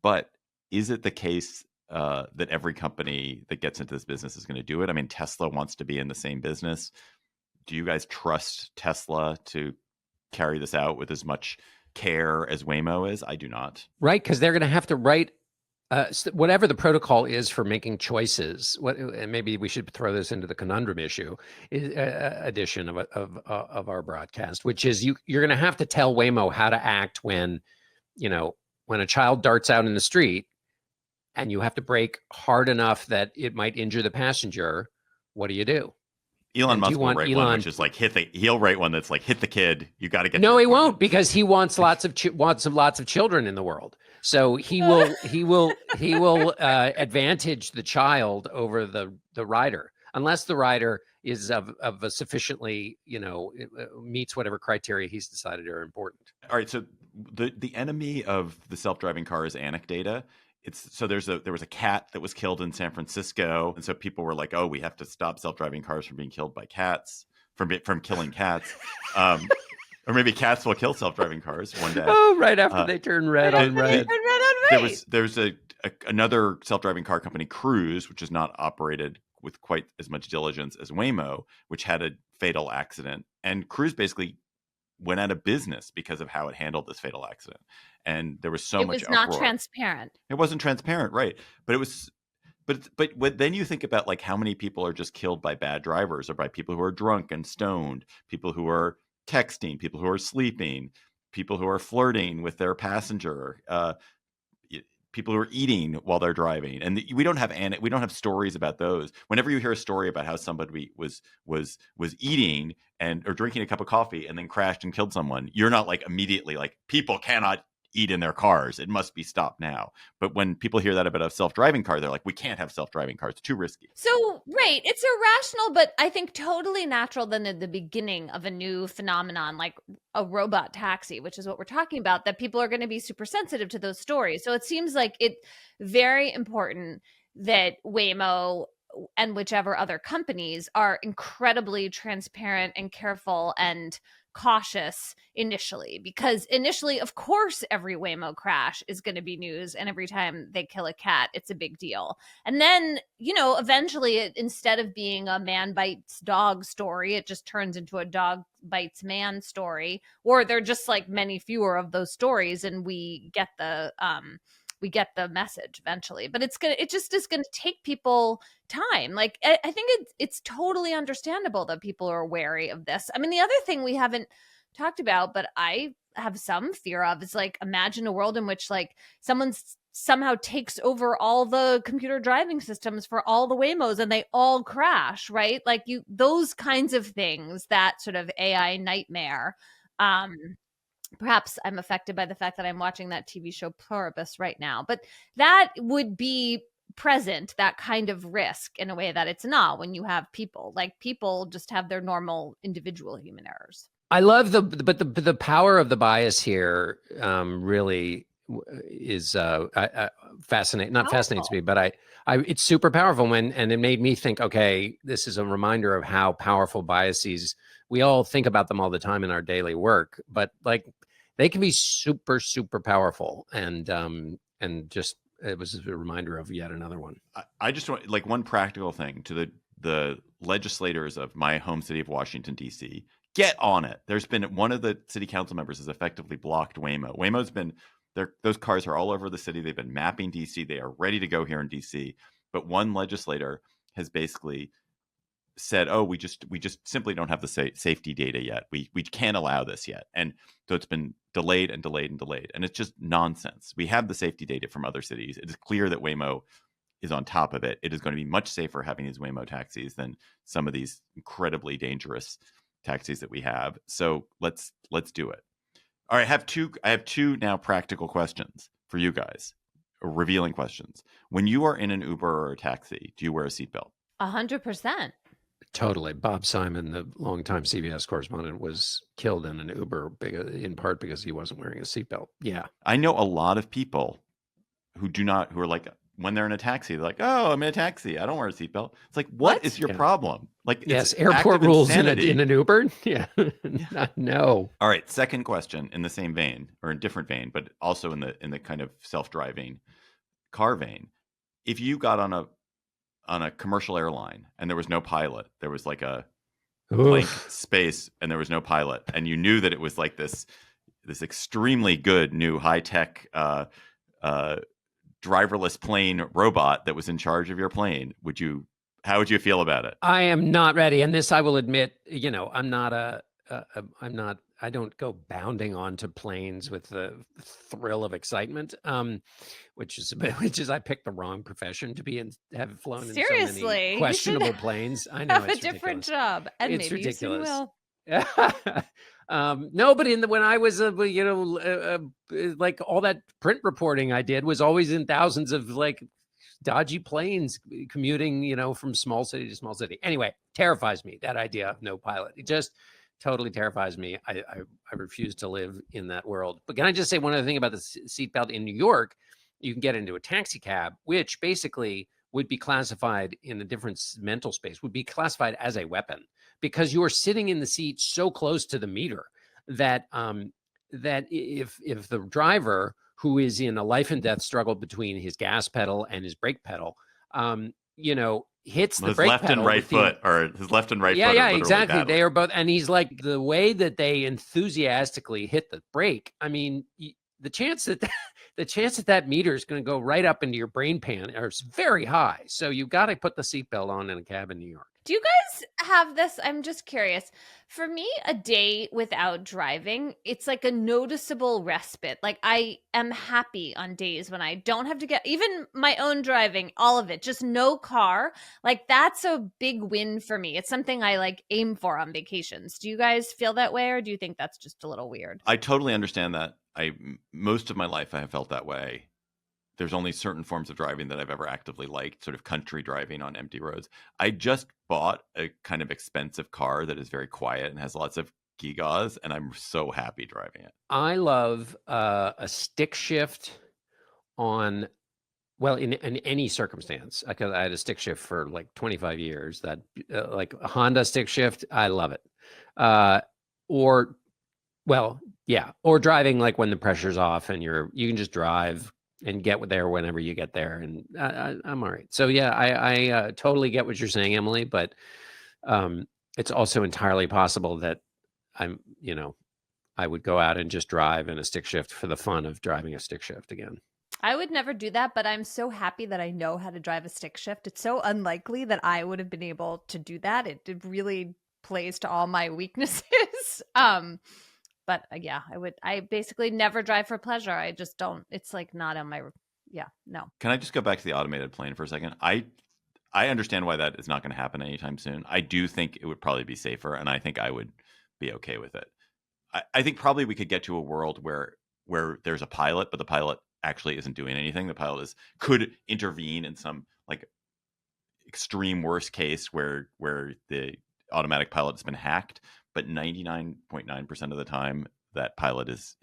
But is it the case that every company that gets into this business is going to do it? I mean, Tesla wants to be in the same business. Do you guys trust Tesla to carry this out with as much care as Waymo is? I do not. Right, because they're going to have to write whatever the protocol is for making choices. And maybe we should throw this into the conundrum edition of our broadcast, which is you're going to have to tell Waymo how to act when a child darts out in the street, and you have to brake hard enough that it might injure the passenger. What do you do? Elon Musk will write one which is like he'll write one that's like hit the kid. You got to get. No, he won't, because he wants lots of children in the world. So he will advantage the child over the rider, unless the rider is of a sufficiently meets whatever criteria he's decided are important. All right. So the enemy of the self-driving car is anecdata. There was a cat that was killed in San Francisco, and so people were like, "Oh, we have to stop self-driving cars from being killed by cats, from killing cats." Or maybe cats will kill self-driving cars one day. Oh, right after they turn red on red. There's another self-driving car company, Cruise, which is not operated with quite as much diligence as Waymo, which had a fatal accident, and Cruise basically went out of business because of how it handled this fatal accident. And there was so much uproar. It was not transparent. It wasn't transparent, right? But it was. But then you think about like how many people are just killed by bad drivers or by people who are drunk and stoned, people who are texting, people who are sleeping, people who are flirting with their passenger, people who are eating while they're driving. And we don't have stories about those. Whenever you hear a story about how somebody was eating or drinking a cup of coffee and then crashed and killed someone, you're not like immediately like, people cannot eat in their cars. It must be stopped now. But when people hear that about a self-driving car, they're like, we can't have self-driving cars. It's too risky. So, right. It's irrational, but I think totally natural than at the beginning of a new phenomenon like a robot taxi, which is what we're talking about, that people are going to be super sensitive to those stories. So it seems like it's very important that Waymo and whichever other companies are incredibly transparent and careful and cautious initially, because initially, of course, every Waymo crash is going to be news, and every time they kill a cat, it's a big deal. And then, eventually, instead of being a man bites dog story, it just turns into a dog bites man story, or they're just like many fewer of those stories, and we get the message eventually. But it just is gonna take people time. Like I think it's totally understandable that people are wary of this. I mean, the other thing we haven't talked about, but I have some fear of, is like, imagine a world in which like someone somehow takes over all the computer driving systems for all the Waymos and they all crash, right? Like those kinds of things, that sort of AI nightmare. Perhaps I'm affected by the fact that I'm watching that TV show Pluribus right now, but that would be present, that kind of risk, in a way that it's not when you have people. Like, people just have their normal individual human errors. I love the power of the bias here. Really is fascinating. Not fascinates me, but I it's super powerful. And it made me think, okay, this is a reminder of how powerful biases. We all think about them all the time in our daily work, but like, they can be super, super powerful. And just, it was a reminder of yet another one. I just want, like, one practical thing to the legislators of my home city of Washington, D.C. Get on it. There's been one of the city council members has effectively blocked Waymo. Waymo's been Those cars are all over the city. They've been mapping DC. They are ready to go here in DC. But one legislator has basically said, "Oh, we just simply don't have the safety data yet. We can't allow this yet." And so it's been delayed and delayed and delayed. And it's just nonsense. We have the safety data from other cities. It is clear that Waymo is on top of it. It is going to be much safer having these Waymo taxis than some of these incredibly dangerous taxis that we have. So let's do it. All right, I have two now practical questions for you guys, revealing questions. When you are in an Uber or a taxi, do you wear a seatbelt? 100%. Totally. Bob Simon, the longtime CBS correspondent, was killed in an Uber in part because he wasn't wearing a seatbelt. Yeah. I know a lot of people who are like, when they're in a taxi, they're like, "Oh, I'm in a taxi. I don't wear a seatbelt." It's like, what is your problem? Like, yes, it's airport rules in an Uber. Yeah. Yeah. No. All right. Second question, in the same vein or in different vein, but also in the kind of self-driving car vein. If you got on a commercial airline and there was no pilot, there was like a blank space and there was no pilot, and you knew that it was like this extremely good new high-tech driverless plane robot that was in charge of your plane, how would you feel about it? I am not ready. And this, I will admit, I don't go bounding onto planes with the thrill of excitement, which is I picked the wrong profession to be in, have flown in so many questionable planes. I know, have it's a different ridiculous. job, and It's maybe ridiculous. You soon will. No, but when I was, like all that print reporting I did was always in thousands of like dodgy planes commuting, from small city to small city. Anyway, terrifies me, that idea of no pilot. It just totally terrifies me. I refuse to live in that world. But can I just say one other thing about the seatbelt in New York? You can get into a taxi cab, which basically would be classified in a different mental space, would be classified as a weapon, because you are sitting in the seat so close to the meter that that if the driver, who is in a life and death struggle between his gas pedal and his brake pedal, hits the brake left pedal and right foot, or his left and right foot. Yeah, exactly. Battling. They are both, and he's like, the way that they enthusiastically hit the brake. I mean, the chance that meter is going to go right up into your brain pan is very high. So you've got to put the seatbelt on in a cab in New York. Do you guys have this? I'm just curious. For me, a day without driving, it's like a noticeable respite. Like, I am happy on days when I don't have to get even my own driving, all of it, just no car. Like, that's a big win for me. It's something I like aim for on vacations. Do you guys feel that way, or do you think that's just a little weird? I totally understand that. Most of my life I have felt that way. There's only certain forms of driving that I've ever actively liked, sort of country driving on empty roads. I just bought a kind of expensive car that is very quiet and has lots of gewgaws, and I'm so happy driving it. I love a stick shift in any circumstance, because I had a stick shift for like 25 years. That like a Honda stick shift, I love it. Or driving like when the pressure's off and you can just drive and get there whenever you get there, and I'm all right. So yeah, I totally get what you're saying, Emily, but it's also entirely possible that I would go out and just drive in a stick shift for the fun of driving a stick shift again. I would never do that, but I'm so happy that I know how to drive a stick shift. It's so unlikely that I would have been able to do that. It really plays to all my weaknesses. But yeah, I basically never drive for pleasure. I just don't. It's like not on my. Yeah, no. Can I just go back to the automated plane for a second? I understand why that is not going to happen anytime soon. I do think it would probably be safer, and I think I would be okay with it. I think probably we could get to a world where there's a pilot, but the pilot actually isn't doing anything. The pilot could intervene in some like extreme worst case where the automatic pilot has been hacked. But 99.9% of the time, that pilot is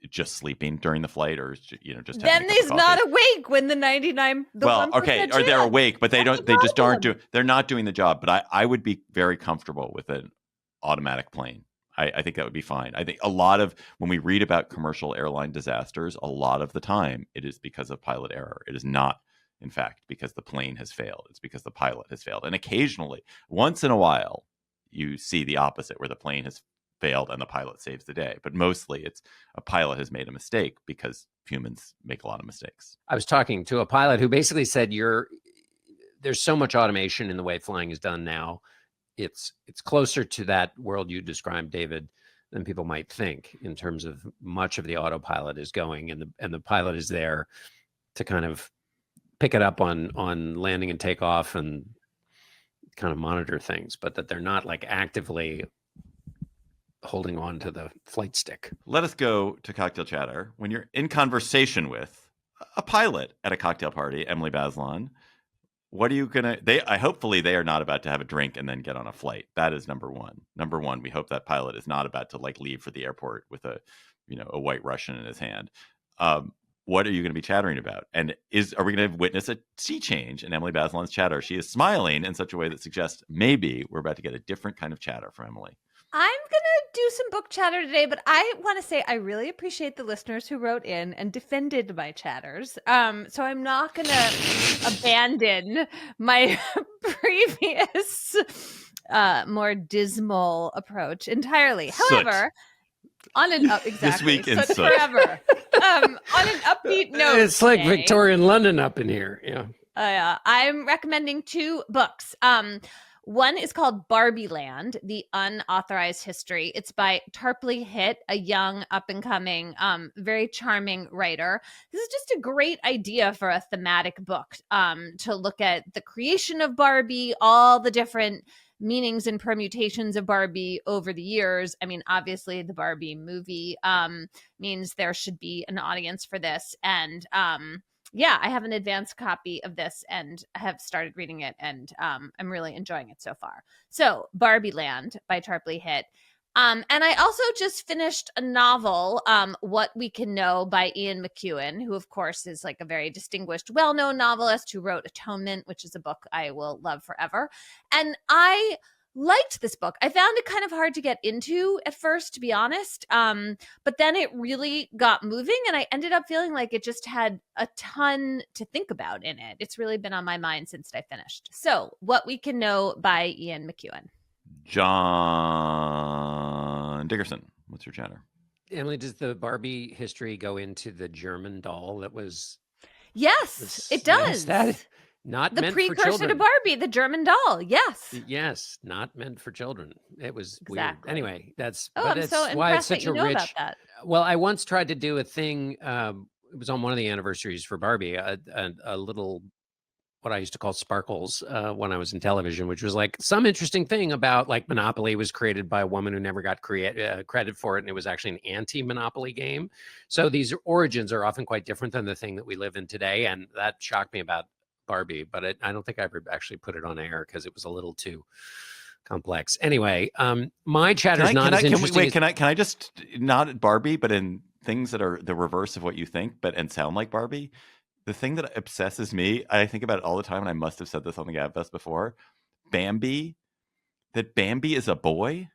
just sleeping during the flight, or just then he's not awake when the 99. Well, okay, or they're awake, but they don't. They just aren't they're not doing the job. But I would be very comfortable with an automatic plane. I think that would be fine. I think a lot of when we read about commercial airline disasters, a lot of the time it is because of pilot error. It is not, in fact, because the plane has failed. It's because the pilot has failed. And occasionally, once in a while, you see the opposite, where the plane has failed and the pilot saves the day. But mostly it's a pilot has made a mistake because humans make a lot of mistakes. I was talking to a pilot who basically said there's so much automation in the way flying is done now. It's closer to that world you described, David, than people might think, in terms of much of the autopilot is going, and the pilot is there to kind of pick it up on landing and takeoff and kind of monitor things, but that they're not like actively holding on to the flight stick. Let us go to cocktail chatter. When you're in conversation with a pilot at a cocktail party, Emily Bazelon, what are you gonna? Hopefully they are not about to have a drink and then get on a flight. That is number one. Number one, we hope that pilot is not about to like leave for the airport with a white Russian in his hand. What are you going to be chattering about? And are we going to witness a sea change in Emily Bazelon's chatter? She is smiling in such a way that suggests maybe we're about to get a different kind of chatter from Emily. I'm going to do some book chatter today, but I want to say I really appreciate the listeners who wrote in and defended my chatters. So I'm not going to abandon my previous, more dismal approach entirely. However, on an exactly this week in Soot. Forever. On an upbeat note, it's like today, Victorian London up in here. Yeah, I'm recommending 2 books. One is called Barbie Land, The Unauthorized History. It's by Tarpley Hitt, a young, up-and-coming, very charming writer. This is just a great idea for a thematic book, to look at the creation of Barbie, all the different meanings and permutations of Barbie over the years. I mean, obviously, the Barbie movie means there should be an audience for this. And yeah, I have an advanced copy of this and have started reading it, and I'm really enjoying it so far. So, Barbie Land by Tarpley Hitt. And I also just finished a novel, What We Can Know by Ian McEwan, who, of course, is like a very distinguished, well-known novelist who wrote Atonement, which is a book I will love forever. And I liked this book. I found it kind of hard to get into at first, to be honest. But then it really got moving, and I ended up feeling like it just had a ton to think about in it. It's really been on my mind since I finished. So, What We Can Know by Ian McEwan. John Dickerson, what's your chatter? Emily, does the Barbie history go into the German doll that was? Yes, it does. Not the meant for children. precursor to Barbie, the German doll. Yes. Yes, not meant for children. It was exactly. Weird. Anyway, that's I'm so why it's such a rich. About that. Well, I once tried to do a thing. It was on one of the anniversaries for Barbie. A little, what I used to call sparkles when I was in television, which was like some interesting thing about like Monopoly was created by a woman who never got credit for it, and it was actually an anti-Monopoly game. So these origins are often quite different than the thing that we live in today, and that shocked me about Barbie, but I don't think I ever actually put it on air because it was a little too complex. Anyway, my chatter is not as interesting. Can I just not at Barbie, but in things that are the reverse of what you think, and sound like Barbie? The thing that obsesses me, I think about it all the time, and I must have said this on the Gabfest before. Bambi, that Bambi is a boy.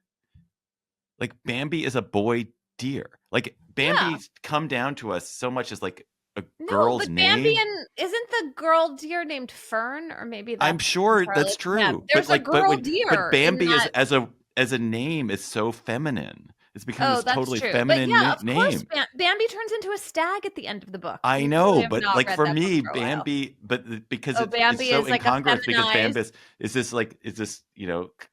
Like Bambi is a boy deer. Like Bambi's come down to us so much as like a girl's name. Bambi isn't the girl deer named Fern, or maybe that's I'm sure that's true. Yeah, there's a girl deer. But Bambi as a name is so feminine. It's become this totally feminine name. Of course, Bambi turns into a stag at the end of the book. I know, but like for me, Bambi, but because Bambi it's so is like incongruous because Bambi is this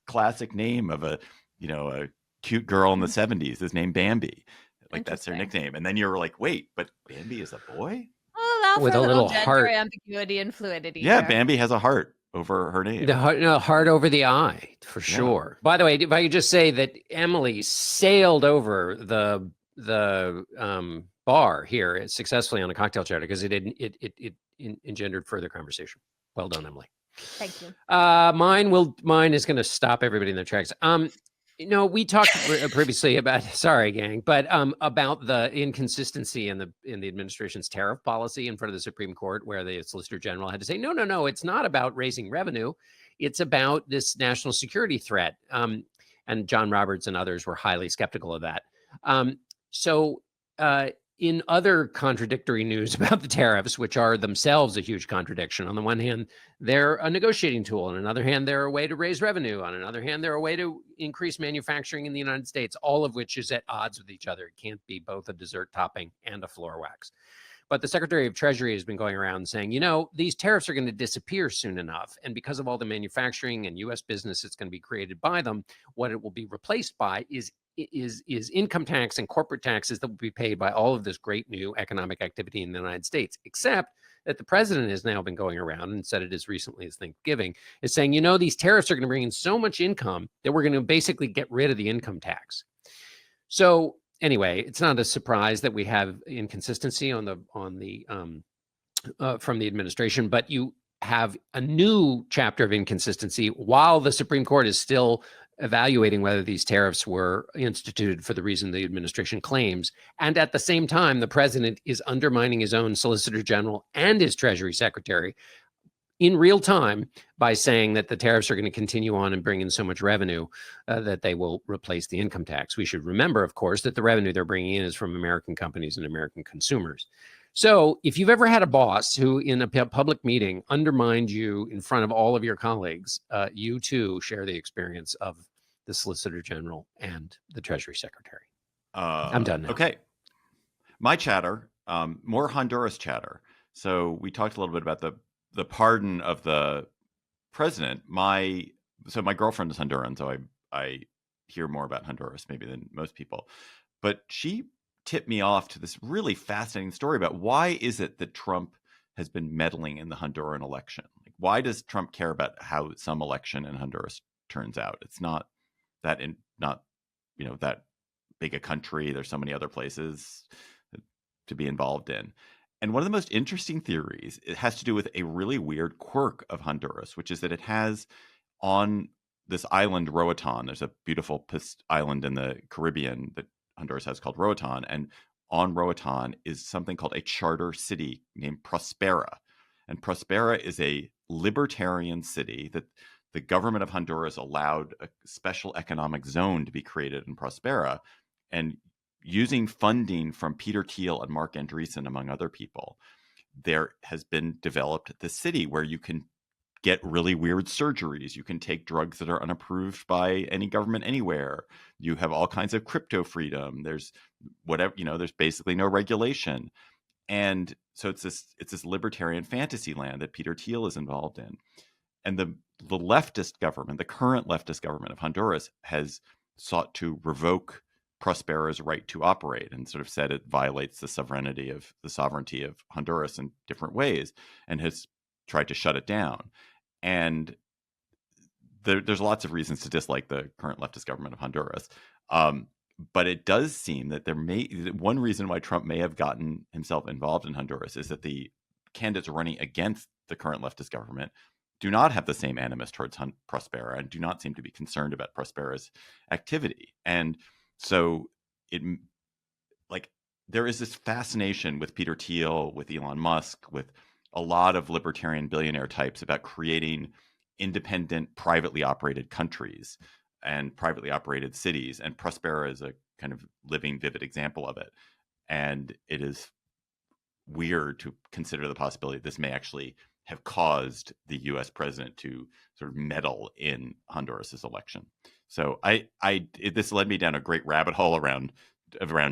classic name of a a cute girl in the 70s is named Bambi. Like that's their nickname. And then you're like, wait, but Bambi is a boy? Well, with a little heart, ambiguity and fluidity. Yeah, here. Bambi has a heart over her name. The heart over the eye, for sure. By the way, if I could just say that Emily sailed over the bar here successfully on a cocktail chatter because it engendered further conversation. Well done, Emily. Thank you. Mine is going to stop everybody in their tracks. We talked previously about about the inconsistency in the administration's tariff policy in front of the Supreme Court, where the Solicitor General had to say, no, it's not about raising revenue. It's about this national security threat. And John Roberts and others were highly skeptical of that. in other contradictory news about the tariffs, which are themselves a huge contradiction. On the one hand, they're a negotiating tool. On another hand, they're a way to raise revenue. On another hand, they're a way to increase manufacturing in the United States, all of which is at odds with each other. It can't be both a dessert topping and a floor wax. But the Secretary of Treasury has been going around saying, these tariffs are going to disappear soon enough. And because of all the manufacturing and U.S. business that's going to be created by them, what it will be replaced by is income tax and corporate taxes that will be paid by all of this great new economic activity in the United States, except that the president has now been going around and said it as recently as Thanksgiving, is saying, these tariffs are going to bring in so much income that we're going to basically get rid of the income tax. So anyway, it's not a surprise that we have inconsistency from the administration, but you have a new chapter of inconsistency while the Supreme Court is still evaluating whether these tariffs were instituted for the reason the administration claims. And at the same time, the president is undermining his own Solicitor General and his Treasury Secretary in real time by saying that the tariffs are going to continue on and bring in so much revenue that they will replace the income tax. We should remember, of course, that the revenue they're bringing in is from American companies and American consumers. So if you've ever had a boss who in a public meeting undermined you in front of all of your colleagues, you too share the experience of the Solicitor General and the Treasury Secretary. I'm done now. Okay. My chatter, more Honduras chatter. So we talked a little bit about the pardon of the president. My girlfriend is Honduran, so I hear more about Honduras maybe than most people. But she tipped me off to this really fascinating story about why is it that Trump has been meddling in the Honduran election? Like, why does Trump care about how some election in Honduras turns out? It's not that that big a country. There's so many other places to be involved in. And one of the most interesting theories, it has to do with a really weird quirk of Honduras, which is that it has on this island, Roatan, there's a beautiful island in the Caribbean that Honduras has called Roatan. And on Roatan is something called a charter city named Prospera. And Prospera is a libertarian city that the government of Honduras allowed a special economic zone to be created in Prospera. And using funding from Peter Thiel and Mark Andreessen, among other people, there has been developed this city where you can get really weird surgeries. You can take drugs that are unapproved by any government anywhere. You have all kinds of crypto freedom. There's whatever, there's basically no regulation. And so it's this libertarian fantasy land that Peter Thiel is involved in. And the leftist government, the current leftist government of Honduras, has sought to revoke Prospera's right to operate and sort of said it violates the sovereignty of Honduras in different ways and has tried to shut it down. And there's lots of reasons to dislike the current leftist government of Honduras. But it does seem that one reason why Trump may have gotten himself involved in Honduras is that the candidates running against the current leftist government do not have the same animus towards Prospera and do not seem to be concerned about Prospera's activity. And so there is this fascination with Peter Thiel, with Elon Musk, with a lot of libertarian billionaire types about creating independent, privately operated countries and privately operated cities. And Prospera is a kind of living, vivid example of it. And it is weird to consider the possibility this may actually have caused the U.S. president to sort of meddle in Honduras's election. So this led me down a great rabbit hole around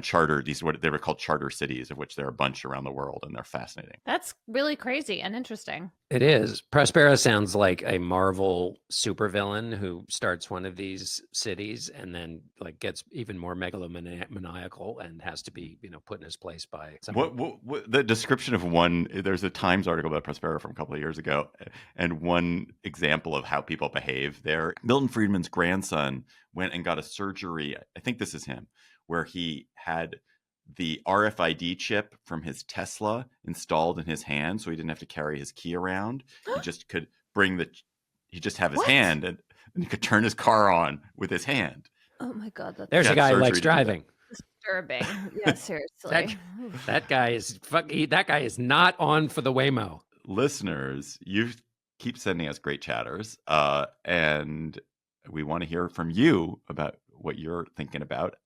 charter. These are what they were called charter cities, of which there are a bunch around the world, and they're fascinating. That's really crazy and interesting. It is. Prospera sounds like a Marvel supervillain who starts one of these cities and then gets even more megalomaniacal and has to be put in his place by someone. What the description of one? There's a Times article about Prospera from a couple of years ago, and one example of how people behave there. Milton Friedman's grandson went and got a surgery. I think this is him, where he had the RFID chip from his Tesla installed in his hand, so he didn't have to carry his key around. He just could he just have his hand, and he could turn his car on with his hand. Oh my God. There's a guy who likes driving. Disturbing. Yeah, seriously. that guy is not on for the Waymo. Listeners, you keep sending us great chatters, and we want to hear from you about what you're thinking about.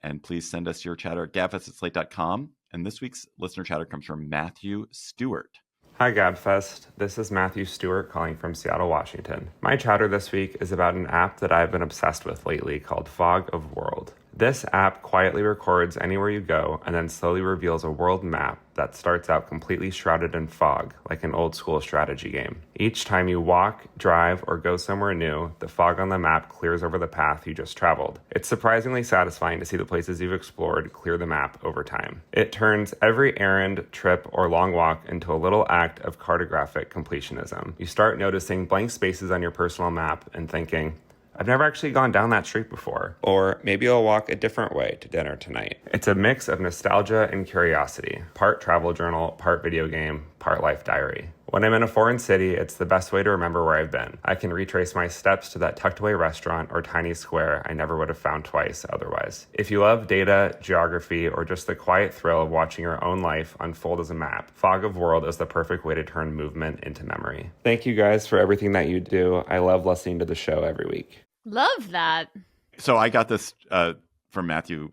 And please send us your chatter at gabfest@slate.com. And this week's listener chatter comes from Matthew Stewart. Hi, Gabfest. This is Matthew Stewart calling from Seattle, Washington. My chatter this week is about an app that I've been obsessed with lately called Fog of World. This app quietly records anywhere you go and then slowly reveals a world map that starts out completely shrouded in fog, like an old school strategy game. Each time you walk, drive, or go somewhere new, the fog on the map clears over the path you just traveled. It's surprisingly satisfying to see the places you've explored clear the map over time. It turns every errand, trip, or long walk into a little act of cartographic completionism. You start noticing blank spaces on your personal map and thinking, I've never actually gone down that street before. Or maybe I'll walk a different way to dinner tonight. It's a mix of nostalgia and curiosity. Part travel journal, part video game, part life diary. When I'm in a foreign city, it's the best way to remember where I've been. I can retrace my steps to that tucked away restaurant or tiny square I never would have found twice otherwise. If you love data, geography, or just the quiet thrill of watching your own life unfold as a map, Fog of World is the perfect way to turn movement into memory. Thank you guys for everything that you do. I love listening to the show every week. Love that. So I got this from Matthew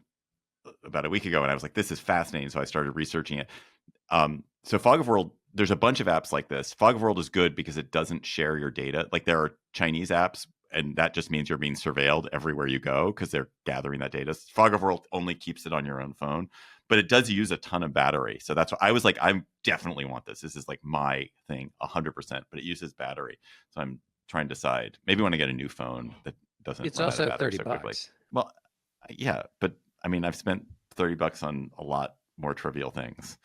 about a week ago, and I was like, this is fascinating. So I started researching it. So Fog of World, there's a bunch of apps like this. Fog of World is good because it doesn't share your data. Like there are Chinese apps, and that just means you're being surveilled everywhere you go because they're gathering that data. Fog of World only keeps it on your own phone, but it does use a ton of battery. So that's why I was like, I definitely want this. This is like my thing, 100%, but it uses battery. So I'm trying to decide. Maybe when I get a new phone that doesn't It's run also out of battery $30. so quickly. Well, yeah, but I mean, I've spent $30 on a lot more trivial things.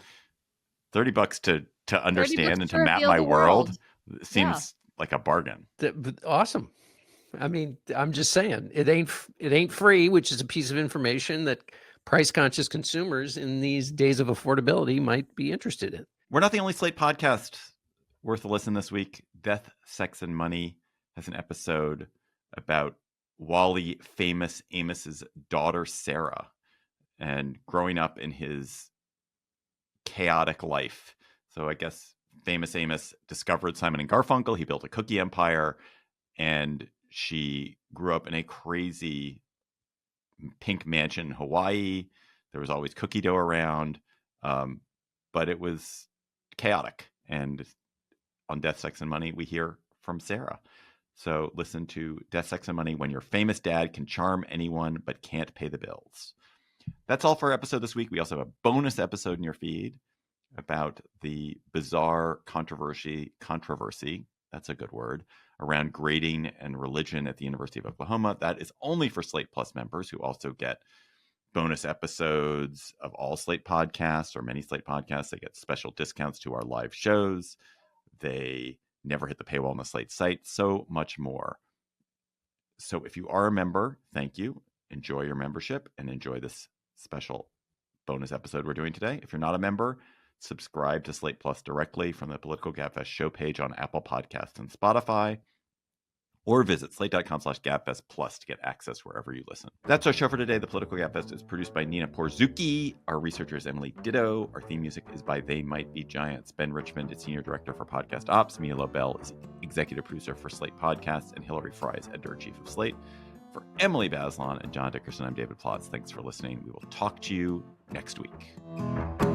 $30 to understand and to map my world seems like a bargain. Awesome. I mean, I'm just saying it ain't free, which is a piece of information that price conscious consumers in these days of affordability might be interested in. We're not the only Slate podcast worth a listen this week. Death, Sex, and Money has an episode about Wally Famous Amos's daughter, Sarah, and growing up in his chaotic life. So I guess Famous Amos discovered Simon and Garfunkel. He built a cookie empire, and she grew up in a crazy pink mansion in Hawaii. There was always cookie dough around, but it was chaotic. And on Death, Sex, and Money, we hear from Sarah. So listen to Death, Sex, and Money when your famous dad can charm anyone but can't pay the bills. That's all for our episode this week. We also have a bonus episode in your feed about the bizarre controversy, that's a good word, around grading and religion at the University of Oklahoma. That is only for Slate Plus members, who also get bonus episodes of all Slate podcasts or many Slate podcasts. They get special discounts to our live shows. They never hit the paywall on the Slate site, so much more. So if you are a member, thank you. Enjoy your membership and enjoy this special bonus episode we're doing today. If you're not a member, subscribe to Slate Plus directly from the Political Gabfest show page on Apple Podcasts and Spotify, or visit slate.com/Gabfest Plus to get access wherever you listen. That's our show for today. The Political Gabfest is produced by Nina Porzucki. Our researcher is Emily Ditto. Our theme music is by They Might Be Giants. Ben Richmond is Senior Director for Podcast Ops. Mia Lobel is Executive Producer for Slate Podcasts. And Hillary Fry is Editor-in-Chief of Slate. For Emily Bazelon and John Dickerson, I'm David Plotz. Thanks for listening. We will talk to you next week.